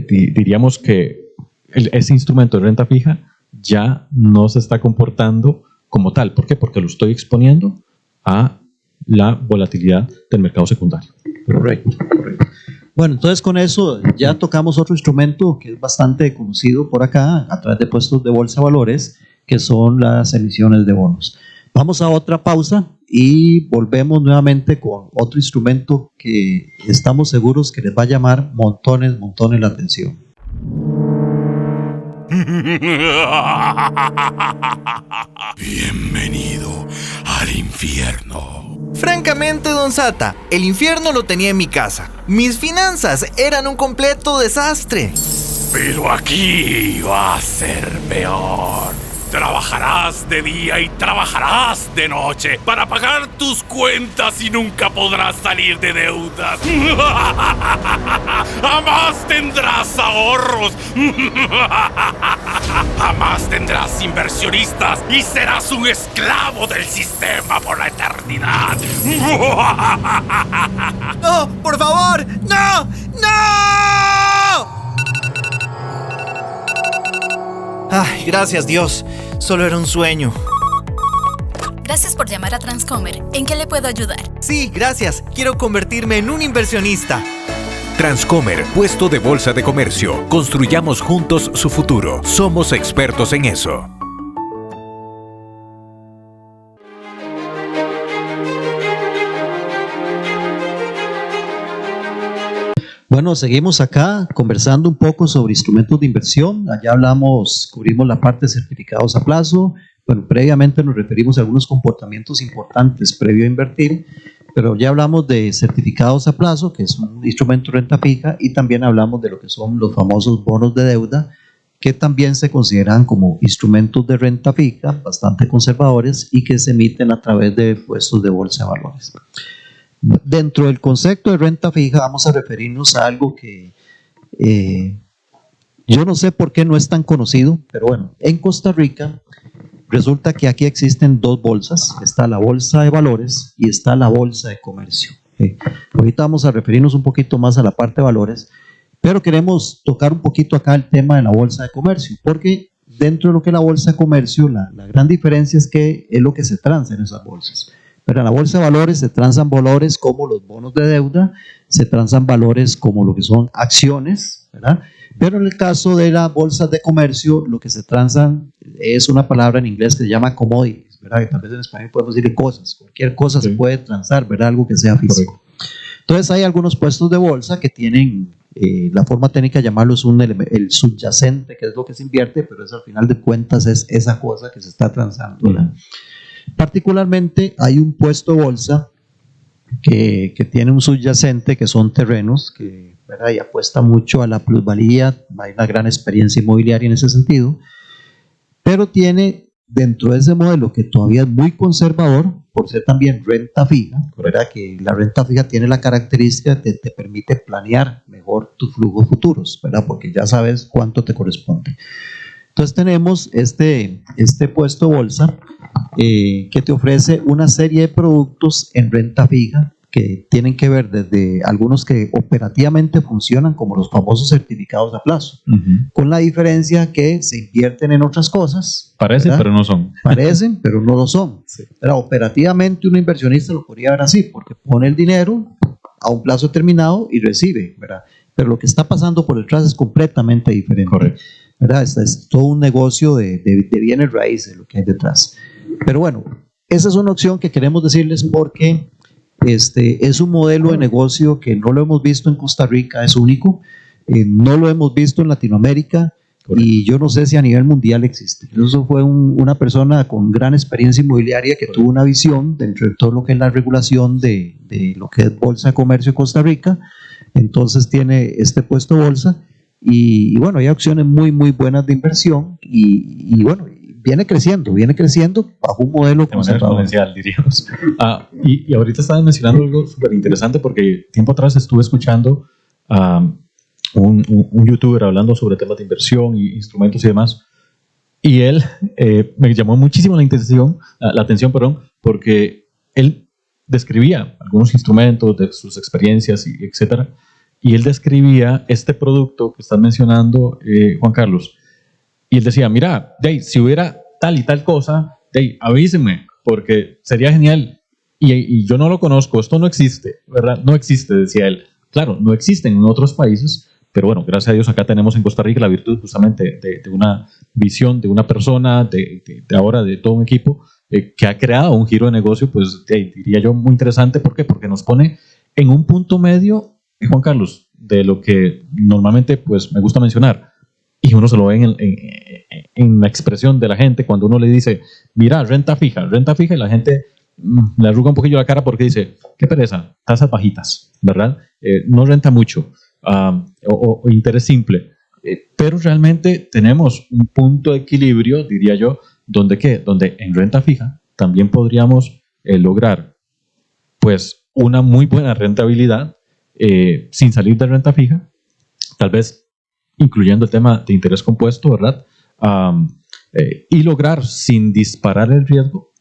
diríamos que ese instrumento de renta fija ya no se está comportando como tal. ¿Por qué? Porque lo estoy exponiendo a la volatilidad del mercado secundario. Correcto. Bueno, entonces con eso ya tocamos otro instrumento que es bastante conocido por acá a través de puestos de bolsa de valores, que son las emisiones de bonos. Vamos a otra pausa y volvemos nuevamente con otro instrumento que estamos seguros que les va a llamar montones la atención. Bienvenido al infierno. Francamente, Don Sata, el infierno lo tenía en mi casa. Mis finanzas eran un completo desastre. Pero aquí va a ser peor. Trabajarás de día y trabajarás de noche para pagar tus cuentas y nunca podrás salir de deudas. Jamás tendrás ahorros. Jamás tendrás inversionistas y serás un esclavo del sistema por la eternidad. ¡No! ¡Por favor! ¡No! ¡No! Ay, gracias Dios. Solo era un sueño. Gracias por llamar a Transcomer. ¿En qué le puedo ayudar? Sí, gracias. Quiero convertirme en un inversionista. Transcomer, puesto de bolsa de comercio. Construyamos juntos su futuro. Somos expertos en eso. Bueno, seguimos acá conversando un poco sobre instrumentos de inversión. Allá cubrimos la parte de certificados a plazo. Bueno, previamente nos referimos a algunos comportamientos importantes previo a invertir, pero ya hablamos de certificados a plazo, que es un instrumento de renta fija, y también hablamos de lo que son los famosos bonos de deuda, que también se consideran como instrumentos de renta fija, bastante conservadores, y que se emiten a través de puestos de bolsa de valores. Dentro del concepto de renta fija vamos a referirnos a algo que yo no sé por qué no es tan conocido, pero bueno, en Costa Rica resulta que aquí existen dos bolsas, está la bolsa de valores y está la bolsa de comercio. Ahorita vamos a referirnos un poquito más a la parte de valores, pero queremos tocar un poquito acá el tema de la bolsa de comercio, porque dentro de lo que es la bolsa de comercio, la gran diferencia es que es lo que se transa en esas bolsas. Pero en la bolsa de valores se transan valores como los bonos de deuda, se transan valores como lo que son acciones, ¿verdad? Pero en el caso de las bolsas de comercio, lo que se transan es una palabra en inglés que se llama commodities, ¿verdad? Que tal vez en español podemos decir cosas, cualquier cosa se puede transar, ¿verdad? Algo que sea físico. Correcto. Entonces hay algunos puestos de bolsa que tienen, la forma técnica de llamarlo es el subyacente, que es lo que se invierte, pero es al final de cuentas es esa cosa que se está transando, ¿verdad? Particularmente hay un puesto de bolsa que tiene un subyacente que son terrenos, que, ¿verdad? Y apuesta mucho a la plusvalía, hay una gran experiencia inmobiliaria en ese sentido, pero tiene dentro de ese modelo que todavía es muy conservador, por ser también renta fija, ¿verdad? Que la renta fija tiene la característica que te permite planear mejor tus flujos futuros, ¿verdad? Porque ya sabes cuánto te corresponde. Entonces tenemos este puesto de bolsa que te ofrece una serie de productos en renta fija que tienen que ver desde algunos que operativamente funcionan como los famosos certificados a plazo, con la diferencia que se invierten en otras cosas. Parecen, ¿verdad? Pero no son. Parecen, pero no lo son. Sí. Pero operativamente un inversionista lo podría ver así, porque pone el dinero a un plazo determinado y recibe, ¿verdad? Pero lo que está pasando por detrás es completamente diferente. Correcto. ¿Verdad? Es todo un negocio de bienes raíces lo que hay detrás. Pero bueno, esa es una opción que queremos decirles porque es un modelo de negocio que no lo hemos visto en Costa Rica, es único, no lo hemos visto en Latinoamérica. Correcto. Y yo no sé si a nivel mundial existe. Eso fue una persona con gran experiencia inmobiliaria que tuvo una visión dentro de todo lo que es la regulación de lo que es bolsa de comercio en Costa Rica. Entonces tiene este puesto de bolsa y bueno, hay opciones muy buenas de inversión y bueno, viene creciendo bajo un modelo de manera exponencial, diríamos. Y ahorita estaban mencionando algo súper interesante porque tiempo atrás estuve escuchando un youtuber hablando sobre temas de inversión y instrumentos y demás, y él me llamó muchísimo la atención, porque él describía algunos instrumentos de sus experiencias, etcétera, y él describía este producto que estás mencionando, Juan Carlos, y él decía, mira, si hubiera tal y tal cosa, avísenme, porque sería genial, y yo no lo conozco, esto no existe, ¿verdad? No existe, decía él. Claro, no existen en otros países, pero bueno, gracias a Dios acá tenemos en Costa Rica la virtud justamente de una visión de una persona, de ahora de todo un equipo que ha creado un giro de negocio, pues diría yo muy interesante. ¿Por qué? Porque nos pone en un punto medio, Juan Carlos, de lo que normalmente pues me gusta mencionar, y uno se lo ve en la expresión de la gente cuando uno le dice, mira, renta fija, y la gente le arruga un poquillo la cara porque dice, qué pereza, tasas bajitas, ¿verdad? No renta mucho, o interés simple, pero realmente tenemos un punto de equilibrio, diría yo, donde en renta fija también podríamos lograr pues una muy buena rentabilidad sin salir de renta fija, tal vez incluyendo el tema de interés compuesto, ¿verdad? Y lograr sin disparar el riesgo,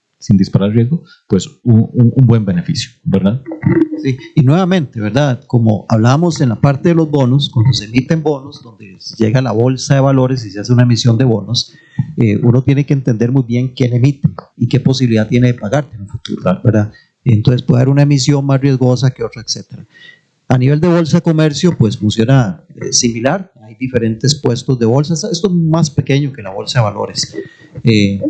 pues un buen beneficio, ¿verdad? Sí, y nuevamente, ¿verdad? Como hablábamos en la parte de los bonos, cuando se emiten bonos, donde llega la bolsa de valores y se hace una emisión de bonos, uno tiene que entender muy bien quién emite y qué posibilidad tiene de pagarte en el futuro, ¿verdad? Entonces puede haber una emisión más riesgosa que otra, etcétera. A nivel de bolsa de comercio, pues funciona similar. Hay diferentes puestos de bolsa. Esto es más pequeño que la bolsa de valores.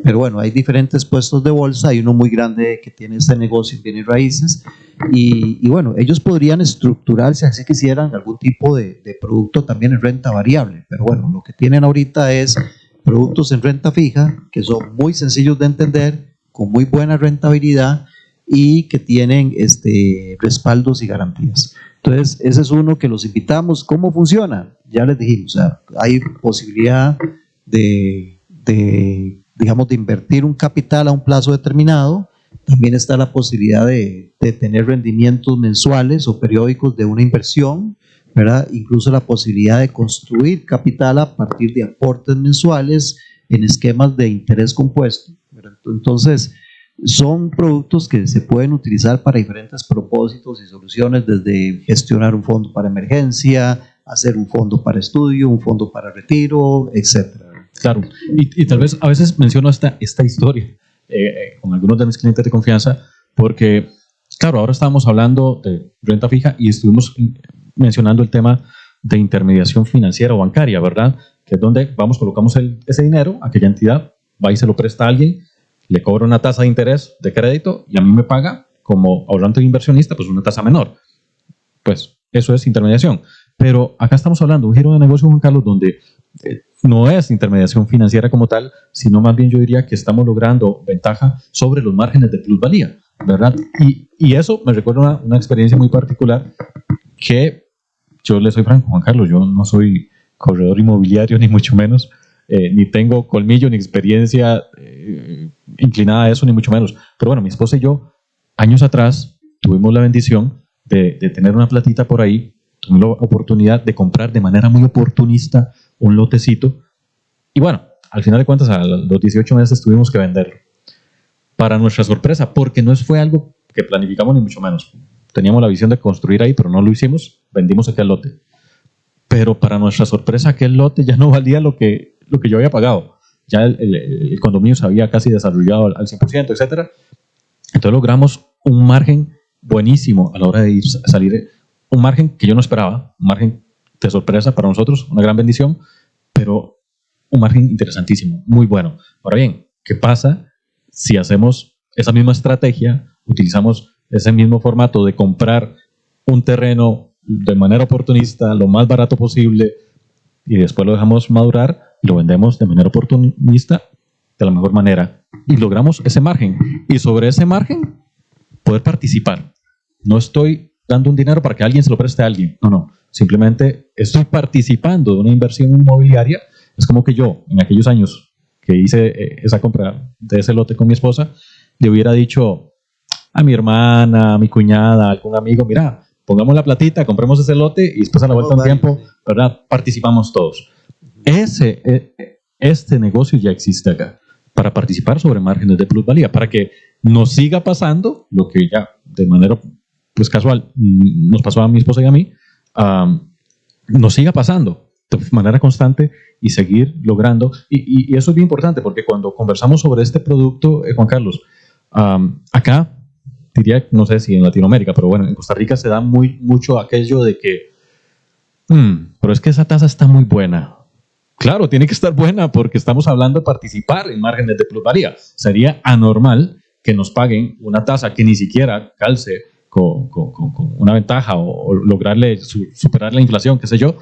Pero bueno, hay diferentes puestos de bolsa. Hay uno muy grande que tiene este negocio en bienes raíces. Y bueno, ellos podrían estructurarse, así quisieran, algún tipo de producto también en renta variable. Pero bueno, lo que tienen ahorita es productos en renta fija, que son muy sencillos de entender, con muy buena rentabilidad y que tienen respaldos y garantías. Entonces, ese es uno que los invitamos. ¿Cómo funciona? Ya les dijimos, o sea, hay posibilidad de invertir un capital a un plazo determinado. También está la posibilidad de tener rendimientos mensuales o periódicos de una inversión, ¿verdad? Incluso la posibilidad de construir capital a partir de aportes mensuales en esquemas de interés compuesto, ¿verdad? Entonces, son productos que se pueden utilizar para diferentes propósitos y soluciones, desde gestionar un fondo para emergencia, hacer un fondo para estudio, un fondo para retiro, etcétera. Claro, y tal vez a veces menciono esta historia con algunos de mis clientes de confianza, porque claro, ahora estábamos hablando de renta fija y estuvimos mencionando el tema de intermediación financiera o bancaria, ¿verdad? Que es donde colocamos ese dinero, aquella entidad va y se lo presta a alguien, le cobra una tasa de interés de crédito y a mí me paga como ahorrante inversionista pues una tasa menor. Pues eso es intermediación. Pero acá estamos hablando de un giro de negocio, Juan Carlos, donde no es intermediación financiera como tal, sino más bien yo diría que estamos logrando ventaja sobre los márgenes de plusvalía, ¿verdad? Y eso me recuerda una experiencia muy particular que yo le soy franco, Juan Carlos, yo no soy corredor inmobiliario ni mucho menos, ni tengo colmillo ni experiencia inclinada a eso, ni mucho menos. Pero bueno, mi esposa y yo, años atrás, tuvimos la bendición de tener una platita por ahí, tuvimos la oportunidad de comprar de manera muy oportunista un lotecito, y bueno, al final de cuentas, a los 18 meses tuvimos que venderlo. Para nuestra sorpresa, porque no fue algo que planificamos ni mucho menos. Teníamos la visión de construir ahí, pero no lo hicimos, vendimos aquel lote. Pero para nuestra sorpresa, aquel lote ya no valía lo que yo había pagado. Ya el condominio se había casi desarrollado al 100%, etcétera. Entonces logramos un margen buenísimo a la hora de salir, un margen que yo no esperaba, un margen de sorpresa para nosotros, una gran bendición, pero un margen interesantísimo, muy bueno. Ahora bien, ¿qué pasa si hacemos esa misma estrategia, utilizamos ese mismo formato de comprar un terreno de manera oportunista, lo más barato posible, y después lo dejamos madurar y lo vendemos de manera oportunista de la mejor manera y logramos ese margen, y sobre ese margen poder participar? No estoy dando un dinero para que alguien se lo preste a alguien, no, simplemente estoy participando de una inversión inmobiliaria. Es como que yo, en aquellos años que hice esa compra de ese lote con mi esposa, le hubiera dicho a mi hermana, a mi cuñada, a algún amigo, mira, pongamos la platita, compremos ese lote y después a la vuelta de un tiempo, ¿verdad? Participamos todos. Este negocio ya existe acá para participar sobre márgenes de plusvalía, para que nos siga pasando lo que ya de manera pues casual nos pasó a mi esposa y a mí, nos siga pasando de manera constante y seguir logrando. Y eso es bien importante porque cuando conversamos sobre este producto, Juan Carlos, acá diría, no sé si en Latinoamérica, pero bueno, en Costa Rica se da mucho aquello de que, pero es que esa tasa está muy buena. Claro, tiene que estar buena porque estamos hablando de participar en márgenes de plusvalía. Sería anormal que nos paguen una tasa que ni siquiera calce con una ventaja o lograrle superar la inflación, qué sé yo,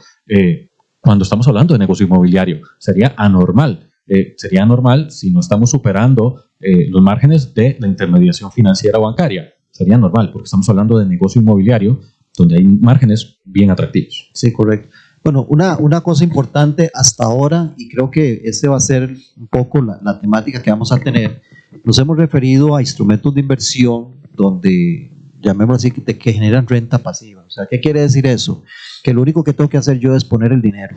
cuando estamos hablando de negocio inmobiliario. Sería anormal. Sería anormal si no estamos superando los márgenes de la intermediación financiera o bancaria. Sería normal porque estamos hablando de negocio inmobiliario donde hay márgenes bien atractivos. Sí, correcto. Bueno, una cosa importante hasta ahora, y creo que ese va a ser un poco la temática que vamos a tener, nos hemos referido a instrumentos de inversión donde, llamémoslo así, que generan renta pasiva. O sea, ¿qué quiere decir eso? Que lo único que tengo que hacer yo es poner el dinero,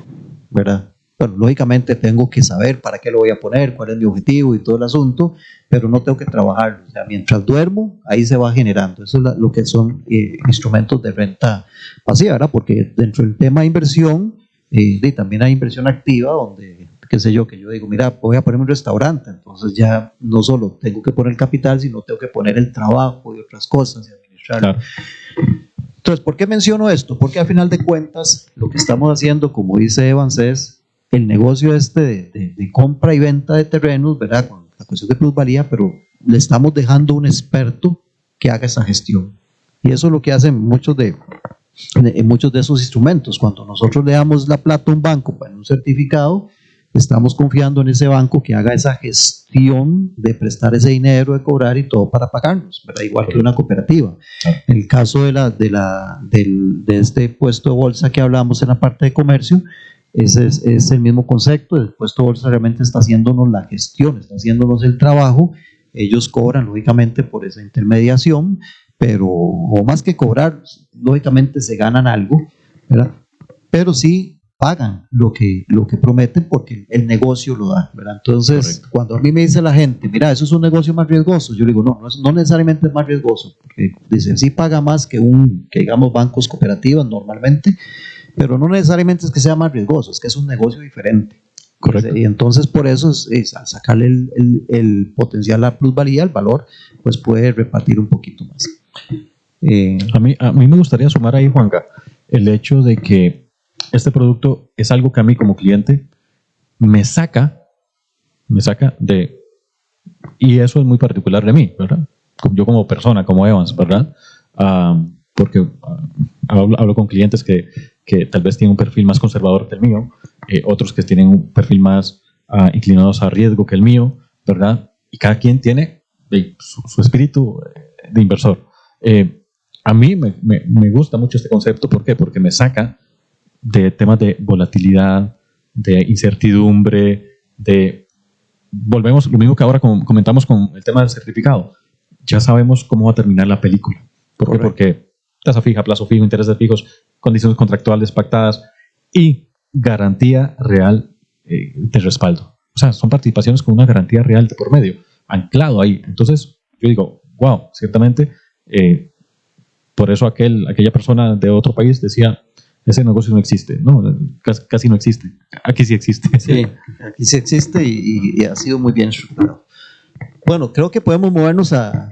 ¿verdad? Bueno, lógicamente tengo que saber para qué lo voy a poner, cuál es mi objetivo y todo el asunto, pero no tengo que trabajar. O sea, mientras duermo, ahí se va generando. Eso es lo que son instrumentos de renta pasiva, ¿verdad? Porque dentro del tema de inversión, también hay inversión activa, donde, qué sé yo, que yo digo, mira, voy a poner un restaurante, entonces ya no solo tengo que poner el capital, sino tengo que poner el trabajo y otras cosas y administrarlo. Claro. Entonces, ¿por qué menciono esto? Porque al final de cuentas, lo que estamos haciendo, como dice Evans, es el negocio de compra y venta de terrenos, ¿verdad? Con la cuestión de plusvalía, pero le estamos dejando un experto que haga esa gestión. Y eso es lo que hacen muchos de esos instrumentos. Cuando nosotros le damos la plata a un banco para un certificado, estamos confiando en ese banco que haga esa gestión de prestar ese dinero, de cobrar y todo para pagarnos, ¿verdad? Igual que una cooperativa. En el caso de este puesto de bolsa que hablamos en la parte de comercio, ese es el mismo concepto. El puesto de bolsa realmente está haciéndonos la gestión, está haciéndonos el trabajo. Ellos cobran lógicamente por esa intermediación, pero o más que cobrar, lógicamente se ganan algo, ¿verdad? Pero sí pagan lo que prometen porque el negocio lo da, ¿verdad? Entonces, correcto. Cuando a mí me dice la gente, mira, eso es un negocio más riesgoso, yo digo, no necesariamente es más riesgoso, porque dice, sí paga más que digamos bancos cooperativas normalmente, pero no necesariamente es que sea más riesgoso, es que es un negocio diferente. Correcto. Y entonces por eso es al sacarle el potencial, la plusvalía, el valor, pues puede repartir un poquito más. A mí me gustaría sumar ahí, Juanca, el hecho de que este producto es algo que a mí como cliente me saca de, y eso es muy particular de mí, ¿verdad? Yo como persona, como Evans, ¿verdad? Porque hablo con clientes que tal vez tienen un perfil más conservador que el mío, otros que tienen un perfil más inclinados a riesgo que el mío, ¿verdad? Y cada quien tiene su espíritu de inversor. A mí me gusta mucho este concepto. ¿Por qué? Porque me saca de temas de volatilidad, de incertidumbre, volvemos, lo mismo que ahora comentamos con el tema del certificado. Ya sabemos cómo va a terminar la película. ¿Por qué? Porque tasa fija, plazo fijo, intereses fijos, condiciones contractuales pactadas y garantía real de respaldo. O sea, son participaciones con una garantía real de por medio, anclado ahí. Entonces, yo digo, wow, ciertamente, por eso aquella persona de otro país decía, ese negocio no existe. No, casi no existe. Aquí sí existe. Sí, aquí sí existe y ha sido muy bien estructurado. Bueno, creo que podemos movernos a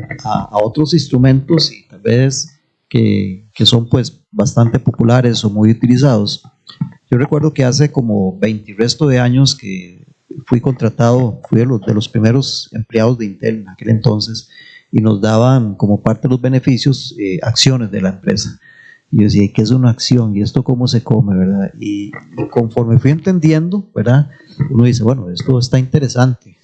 otros instrumentos y tal vez que son pues bastante populares o muy utilizados. Yo recuerdo que hace como 20 y resto de años que fui contratado, fui de los primeros empleados de Intel en aquel entonces, y nos daban como parte de los beneficios acciones de la empresa. Y yo decía, ¿qué es una acción? ¿Y esto cómo se come? ¿Verdad? Y conforme fui entendiendo, ¿verdad? Uno dice, bueno, esto está interesante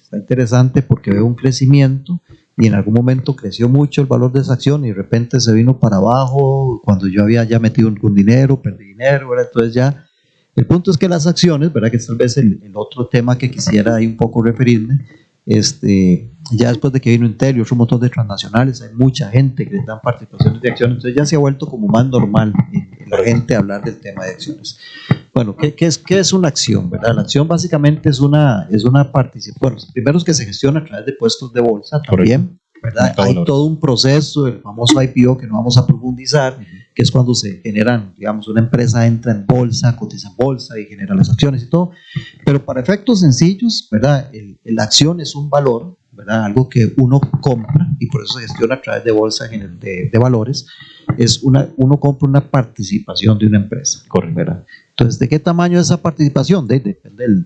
porque veo un crecimiento y en algún momento creció mucho el valor de esa acción y de repente se vino para abajo cuando yo había ya metido algún dinero, perdí dinero, ¿verdad? Entonces ya El punto es que las acciones, ¿verdad? Que es tal vez el otro tema que quisiera ahí un poco referirme, ya después de que vino Intel y otro montón de transnacionales, hay mucha gente que les dan participaciones de acciones, entonces ya se ha vuelto como más normal en la gente hablar del tema de acciones. Bueno, ¿qué es una acción, verdad? La acción básicamente es una participación, bueno, primero es que se gestiona a través de puestos de bolsa también, ¿verdad? Hay todo un proceso, el famoso IPO que no vamos a profundizar, que es cuando se generan, digamos, una empresa entra en bolsa, cotiza en bolsa y genera las acciones y todo, pero para efectos sencillos, ¿verdad? La acción es un valor, ¿verdad? Algo que uno compra y por eso se gestiona a través de bolsa de valores, uno compra una participación de una empresa, ¿verdad? Entonces, ¿de qué tamaño es esa participación? Depende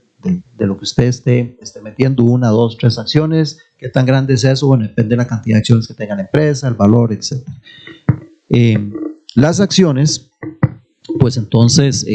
de lo que usted esté metiendo, 1, 2, 3 acciones, qué tan grande es eso, bueno, depende de la cantidad de acciones que tenga la empresa, el valor, etc. Las acciones, pues entonces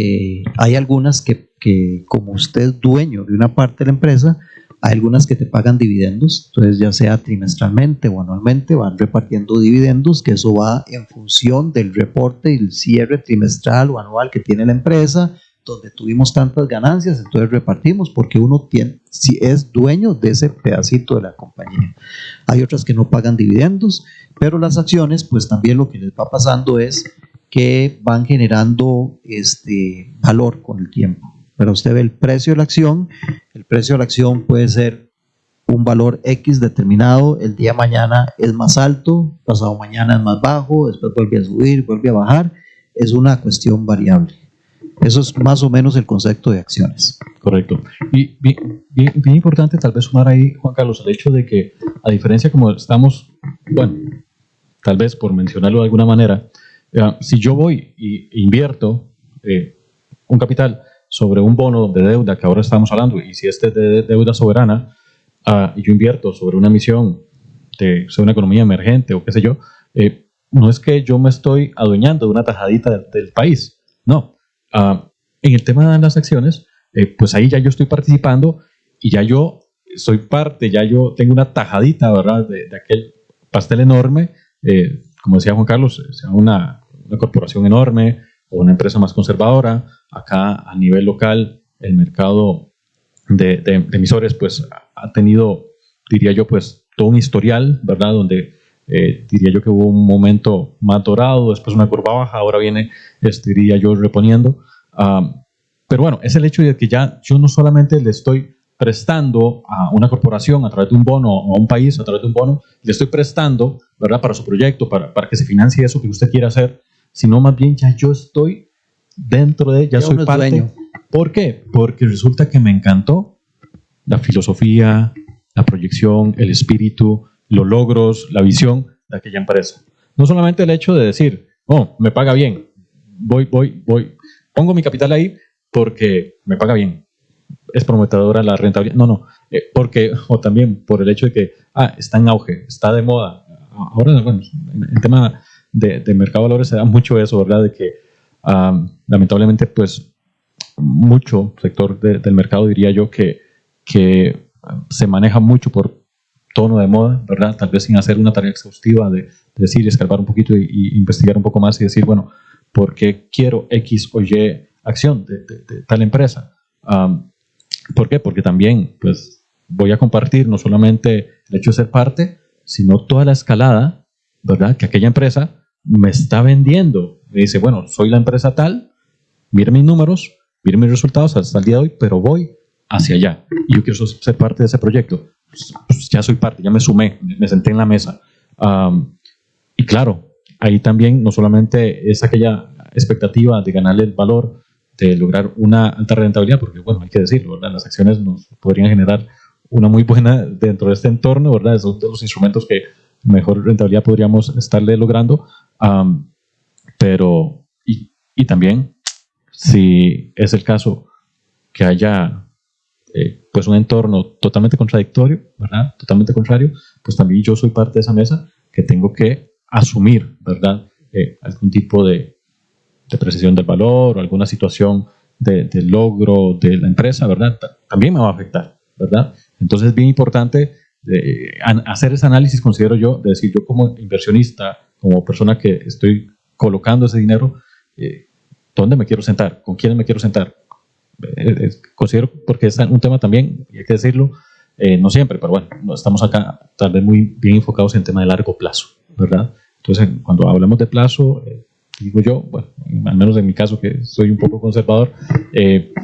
hay algunas que como usted es dueño de una parte de la empresa, hay algunas que te pagan dividendos, entonces ya sea trimestralmente o anualmente van repartiendo dividendos, que eso va en función del reporte y el cierre trimestral o anual que tiene la empresa, donde tuvimos tantas ganancias, entonces repartimos porque uno si es dueño de ese pedacito de la compañía. Hay otras que no pagan dividendos, pero las acciones, pues también lo que les va pasando es que van generando valor con el tiempo. Pero usted ve el precio de la acción puede ser un valor X determinado, el día de mañana es más alto, pasado mañana es más bajo, después vuelve a subir, vuelve a bajar, es una cuestión variable. Eso es más o menos el concepto de acciones. Correcto. Y bien importante tal vez sumar ahí, Juan Carlos, el hecho de que, a diferencia como estamos, bueno, tal vez por mencionarlo de alguna manera, si yo voy e invierto un capital sobre un bono de deuda que ahora estamos hablando, y si este es de deuda soberana, y yo invierto sobre una emisión de una economía emergente o qué sé yo, no es que yo me estoy adueñando de una tajadita del país, no. En el tema de las acciones, pues ahí ya yo estoy participando y ya yo soy parte, ya yo tengo una tajadita, ¿verdad?, de aquel pastel enorme, como decía Juan Carlos, sea una corporación enorme o una empresa más conservadora. Acá a nivel local el mercado de emisores pues ha tenido, diría yo, pues todo un historial, ¿verdad?, donde diría yo que hubo un momento más dorado, después una curva baja, ahora viene, diría yo, reponiendo. Pero bueno, es el hecho de que ya yo no solamente le estoy prestando a una corporación a través de un bono, o a un país a través de un bono, le estoy prestando, ¿verdad?, para su proyecto, para que se financie eso que usted quiera hacer, sino más bien ya yo estoy dentro de, ya soy parte. Dueño. ¿Por qué? Porque resulta que me encantó la filosofía, la proyección, el espíritu, los logros, la visión de aquella empresa. No solamente el hecho de decir, oh, me paga bien, voy, pongo mi capital ahí porque me paga bien, es prometedora la rentabilidad. No, porque, o también por el hecho de que está en auge, está de moda. Ahora, bueno, en tema de mercado de valores se da mucho eso, ¿verdad? De que lamentablemente, pues, mucho sector del mercado, diría yo, que se maneja mucho por tono de moda, ¿verdad? Tal vez sin hacer una tarea exhaustiva de decir, escarbar un poquito y investigar un poco más y decir, bueno, ¿por qué quiero X o Y acción de tal empresa? ¿Por qué? Porque también, pues, voy a compartir no solamente el hecho de ser parte, sino toda la escalada, ¿verdad?, que aquella empresa me está vendiendo. Me dice, bueno, soy la empresa tal, mire mis números, mire mis resultados hasta el día de hoy, pero voy hacia allá y yo quiero ser parte de ese proyecto. Pues ya soy parte, ya me sumé, me senté en la mesa. Y claro, ahí también no solamente es aquella expectativa de ganarle el valor, de lograr una alta rentabilidad, porque bueno, hay que decirlo, ¿verdad?, las acciones nos podrían generar una muy buena dentro de este entorno, ¿verdad?, es uno de los instrumentos que mejor rentabilidad podríamos estarle logrando, pero y también, si es el caso que haya pues un entorno totalmente contradictorio, ¿verdad?, totalmente contrario, pues también yo soy parte de esa mesa que tengo que asumir, ¿verdad?, algún tipo de depreciación del valor o alguna situación de logro de la empresa, ¿verdad?, también me va a afectar, ¿verdad? Entonces es bien importante hacer ese análisis, considero yo, de decir, yo como inversionista, como persona que estoy colocando ese dinero, ¿dónde me quiero sentar? ¿Con quién me quiero sentar? Considero, porque es un tema también, y hay que decirlo, no siempre, pero bueno, no estamos acá tal vez muy bien enfocados en el tema de largo plazo, ¿verdad? Entonces, cuando hablamos de plazo, digo yo, bueno, al menos en mi caso, que soy un poco conservador,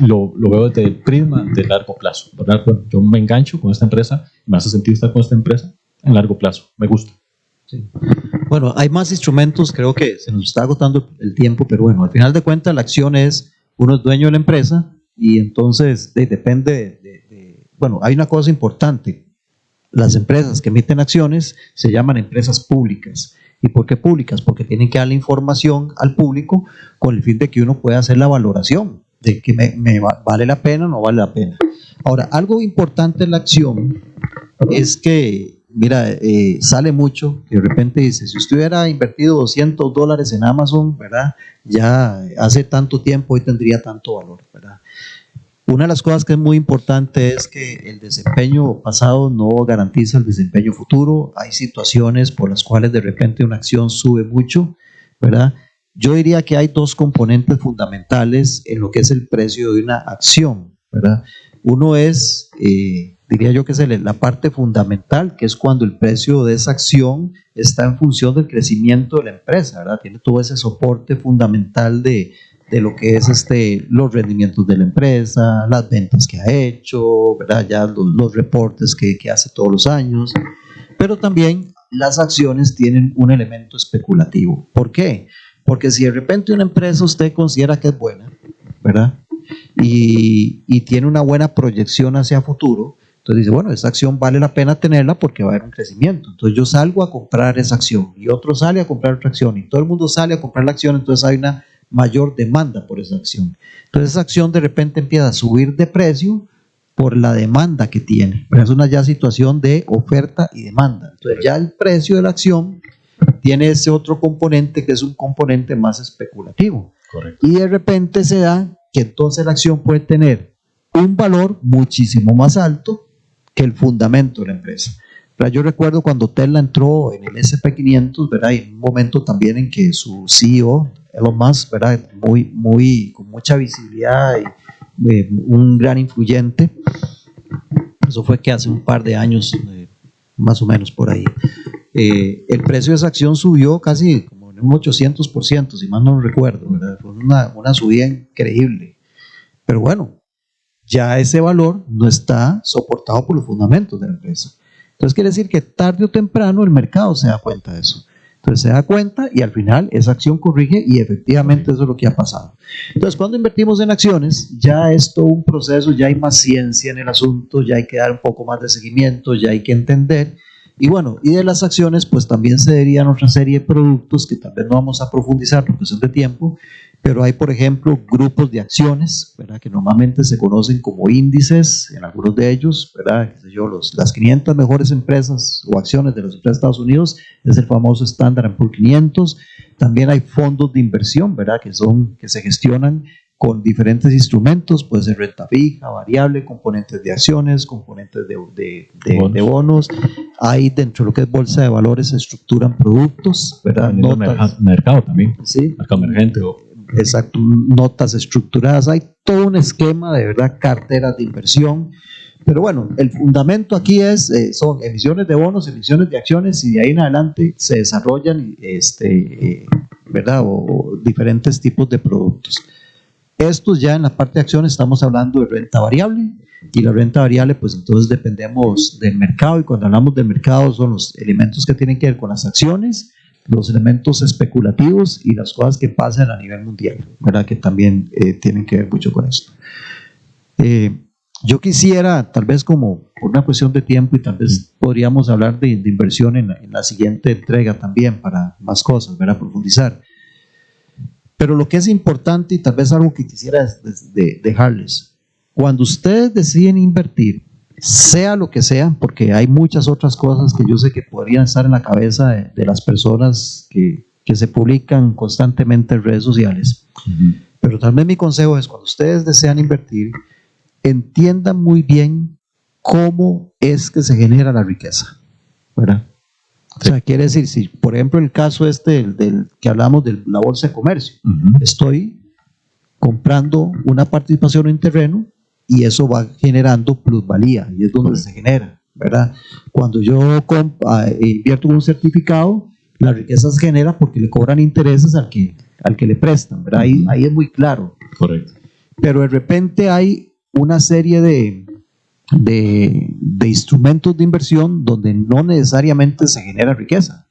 lo veo desde el prisma de largo plazo, ¿verdad? Bueno, yo me engancho con esta empresa, me hace sentido estar con esta empresa en largo plazo, me gusta. Sí. Bueno, hay más instrumentos, creo que se nos está agotando el tiempo, pero bueno, al final de cuentas la acción es, uno es dueño de la empresa y entonces depende bueno, hay una cosa importante, las empresas que emiten acciones se llaman empresas públicas. ¿Y por qué públicas? Porque tienen que dar la información al público con el fin de que uno pueda hacer la valoración de que vale la pena o no vale la pena. Ahora, algo importante en la acción es que, mira, sale mucho, que de repente dice, si usted hubiera invertido $200 en Amazon, ¿verdad? Ya hace tanto tiempo hoy tendría tanto valor, ¿verdad? Una de las cosas que es muy importante es que el desempeño pasado no garantiza el desempeño futuro. Hay situaciones por las cuales de repente una acción sube mucho, ¿verdad? Yo diría que hay dos componentes fundamentales en lo que es el precio de una acción, ¿verdad? Uno es, diría yo que es la parte fundamental, que es cuando el precio de esa acción está en función del crecimiento de la empresa, ¿verdad? Tiene todo ese soporte fundamental de lo que es los rendimientos de la empresa, las ventas que ha hecho, ¿verdad? Ya los reportes que hace todos los años, pero también las acciones tienen un elemento especulativo. ¿Por qué? Porque si de repente una empresa usted considera que es buena, ¿verdad? Y tiene una buena proyección hacia futuro, entonces dice, bueno, esa acción vale la pena tenerla porque va a haber un crecimiento. Entonces yo salgo a comprar esa acción y otro sale a comprar otra acción y todo el mundo sale a comprar la acción, entonces hay una mayor demanda por esa acción. Entonces esa acción de repente empieza a subir de precio por la demanda que tiene. Pero es una ya situación de oferta y demanda. Entonces ya el precio de la acción tiene ese otro componente que es un componente más especulativo. Correcto. Y de repente se da que entonces la acción puede tener un valor muchísimo más alto que el fundamento de la empresa. Pero yo recuerdo cuando Tesla entró en el SP500, ¿verdad? Y en un momento también en que su CEO, Elon Musk, ¿verdad? Con mucha visibilidad y un gran influyente. Eso fue que hace un par de años, más o menos por ahí. El precio de esa acción subió casi como en un 800%, si mal no recuerdo, ¿verdad? Fue una subida increíble. Pero bueno, ya ese valor no está soportado por los fundamentos de la empresa. Entonces quiere decir que tarde o temprano el mercado se da cuenta de eso. Entonces se da cuenta y al final esa acción corrige y efectivamente eso es lo que ha pasado. Entonces cuando invertimos en acciones ya es todo un proceso, ya hay más ciencia en el asunto, ya hay que dar un poco más de seguimiento, ya hay que entender. Y bueno, y de las acciones pues también se derivan otra serie de productos que tal vez no vamos a profundizar por cuestión de tiempo, pero hay por ejemplo grupos de acciones, ¿verdad? Que normalmente se conocen como índices, en algunos de ellos, ¿verdad? ¿Qué sé yo? Las 500 mejores empresas o acciones de las empresas de Estados Unidos es el famoso Standard & Poor's 500. También hay fondos de inversión, ¿verdad? Que se gestionan con diferentes instrumentos, puede ser renta fija, variable, componentes de acciones, componentes de bonos. Hay dentro de lo que es bolsa de valores se estructuran productos, ¿verdad? Mercado también, ¿sí? Mercado emergente. Exacto, notas estructuradas, hay todo un esquema de verdad, carteras de inversión. Pero bueno, el fundamento aquí son emisiones de bonos, emisiones de acciones y de ahí en adelante se desarrollan ¿verdad? O diferentes tipos de productos. Estos ya en la parte de acciones estamos hablando de renta variable y la renta variable pues entonces dependemos del mercado y cuando hablamos del mercado son los elementos que tienen que ver con las acciones, los elementos especulativos y las cosas que pasan a nivel mundial, ¿verdad? Que también tienen que ver mucho con esto. Yo quisiera, tal vez como por una cuestión de tiempo y tal vez podríamos hablar de inversión en la siguiente entrega también para más cosas, ¿verdad? Profundizar. Pero lo que es importante y tal vez algo que quisiera dejarles, cuando ustedes deciden invertir, sea lo que sea, porque hay muchas otras cosas que yo sé que podrían estar en la cabeza de las personas que se publican constantemente en redes sociales, pero tal vez mi consejo es cuando ustedes desean invertir, entiendan muy bien cómo es que se genera la riqueza, ¿verdad? O sea, quiere decir, si por ejemplo el caso del que hablamos de la bolsa de comercio, estoy comprando una participación en terreno y eso va generando plusvalía y es donde se genera, ¿verdad? Cuando yo invierto con un certificado, la riqueza se genera porque le cobran intereses al que le prestan, ¿verdad? Ahí es muy claro. Correcto. Pero de repente hay una serie de instrumentos de inversión donde no necesariamente se genera riqueza.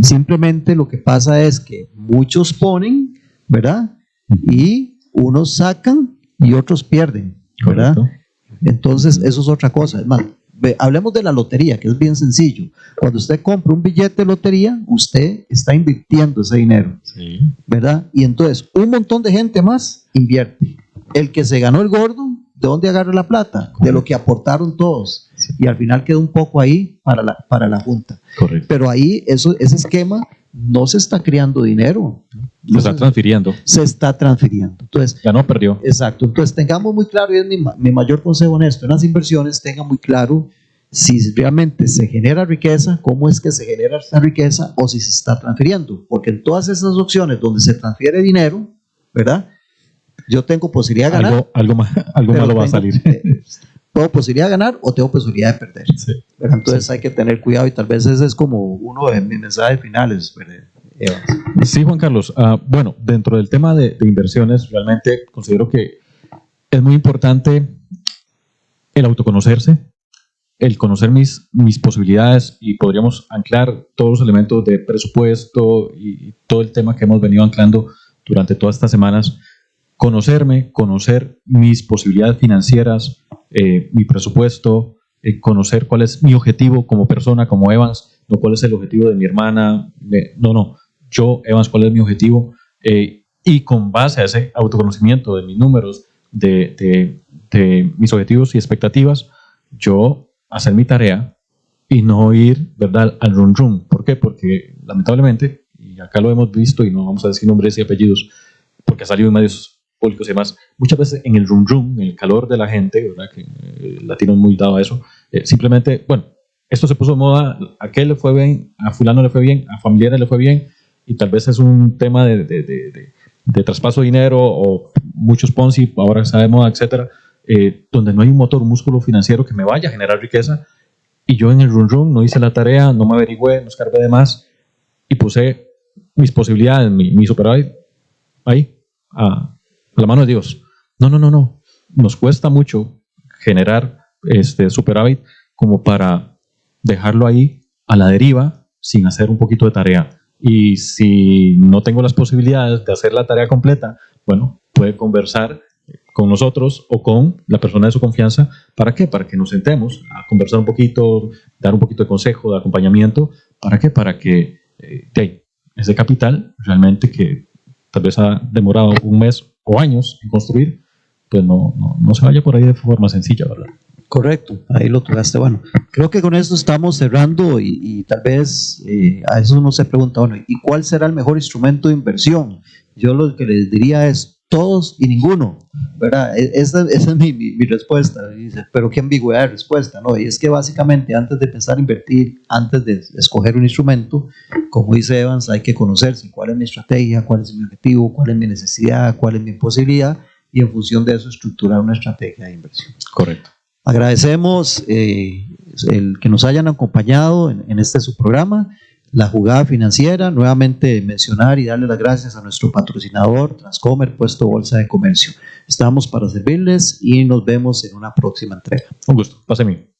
Simplemente lo que pasa es que muchos ponen, ¿verdad? Y unos sacan y otros pierden, ¿verdad? Correcto. Entonces eso es otra cosa. Es más, hablemos de la lotería, que es bien sencillo. Cuando usted compra un billete de lotería, usted está invirtiendo ese dinero, Sí. ¿verdad? Y entonces un montón de gente más invierte. El que se ganó el gordo, ¿de dónde agarra la plata? De lo que aportaron todos. Y al final queda un poco ahí para la junta. Correcto. Pero ahí ese esquema no se está creando dinero. Se está transfiriendo. Se está transfiriendo. Entonces, Ganó, perdió. exacto. Entonces tengamos muy claro, y es mi mayor consejo en esto, en las inversiones, tengan muy claro si realmente se genera riqueza, cómo es que se genera esa riqueza o si se está transfiriendo. Porque en todas esas opciones donde se transfiere dinero, ¿verdad? Yo tengo posibilidad de ganar. Algo malo va a salir. Tengo posibilidad de ganar o tengo posibilidad de perder. Sí. Pero entonces hay que tener cuidado y tal vez ese es como uno de mis mensajes finales. Evans. Sí, Juan Carlos. Bueno, dentro del tema de inversiones, realmente considero que es muy importante el autoconocerse, el conocer mis posibilidades y podríamos anclar todos los elementos de presupuesto y todo el tema que hemos venido anclando durante todas estas semanas. Conocerme, conocer mis posibilidades financieras, mi presupuesto, conocer cuál es mi objetivo como persona, como Evans, no cuál es el objetivo de mi hermana, yo, Evans, cuál es mi objetivo, y con base a ese autoconocimiento de mis números, de mis objetivos y expectativas, yo hacer mi tarea y no ir, ¿verdad?, al run run. ¿Por qué? Porque lamentablemente, y acá lo hemos visto y no vamos a decir nombres y apellidos, porque ha salido en medios públicos y demás, muchas veces en el rum rum, en el calor de la gente, ¿verdad?, que el latino es muy dado a eso, simplemente, bueno, esto se puso de moda, a aquel le fue bien, a fulano le fue bien, a familiares le fue bien, y tal vez es un tema de traspaso de dinero o muchos Ponzi, ahora está de moda, etcétera, donde no hay un motor, un músculo financiero que me vaya a generar riqueza, y yo en el run run no hice la tarea, no me averigüé, no escarbé de más, y puse mis posibilidades, mi superávit ahí, a la mano de Dios. No. Nos cuesta mucho generar superávit como para dejarlo ahí a la deriva sin hacer un poquito de tarea. Y si no tengo las posibilidades de hacer la tarea completa, bueno, puede conversar con nosotros o con la persona de su confianza. ¿Para qué? Para que nos sentemos a conversar un poquito, dar un poquito de consejo, de acompañamiento. ¿Para qué? Para que ese capital realmente que tal vez ha demorado un mes o años en construir, pues no se vaya por ahí de forma sencilla, ¿verdad? Correcto, ahí lo tocaste. Bueno, creo que con esto estamos cerrando y tal vez a eso uno se pregunta, bueno, ¿y cuál será el mejor instrumento de inversión? Yo lo que les diría es todos y ninguno, ¿verdad? Esa es mi respuesta. Dice, pero qué ambigüedad de respuesta, ¿no? Y es que básicamente antes de pensar invertir, antes de escoger un instrumento, como dice Evans, hay que conocerse cuál es mi estrategia, cuál es mi objetivo, cuál es mi necesidad, cuál es mi posibilidad y en función de eso estructurar una estrategia de inversión. Correcto. Agradecemos el que nos hayan acompañado en este su programa, La Jugada Financiera. Nuevamente mencionar y darle las gracias a nuestro patrocinador Transcomer, Puesto Bolsa de Comercio. Estamos para servirles y nos vemos en una próxima entrega. Un gusto. Pase bien.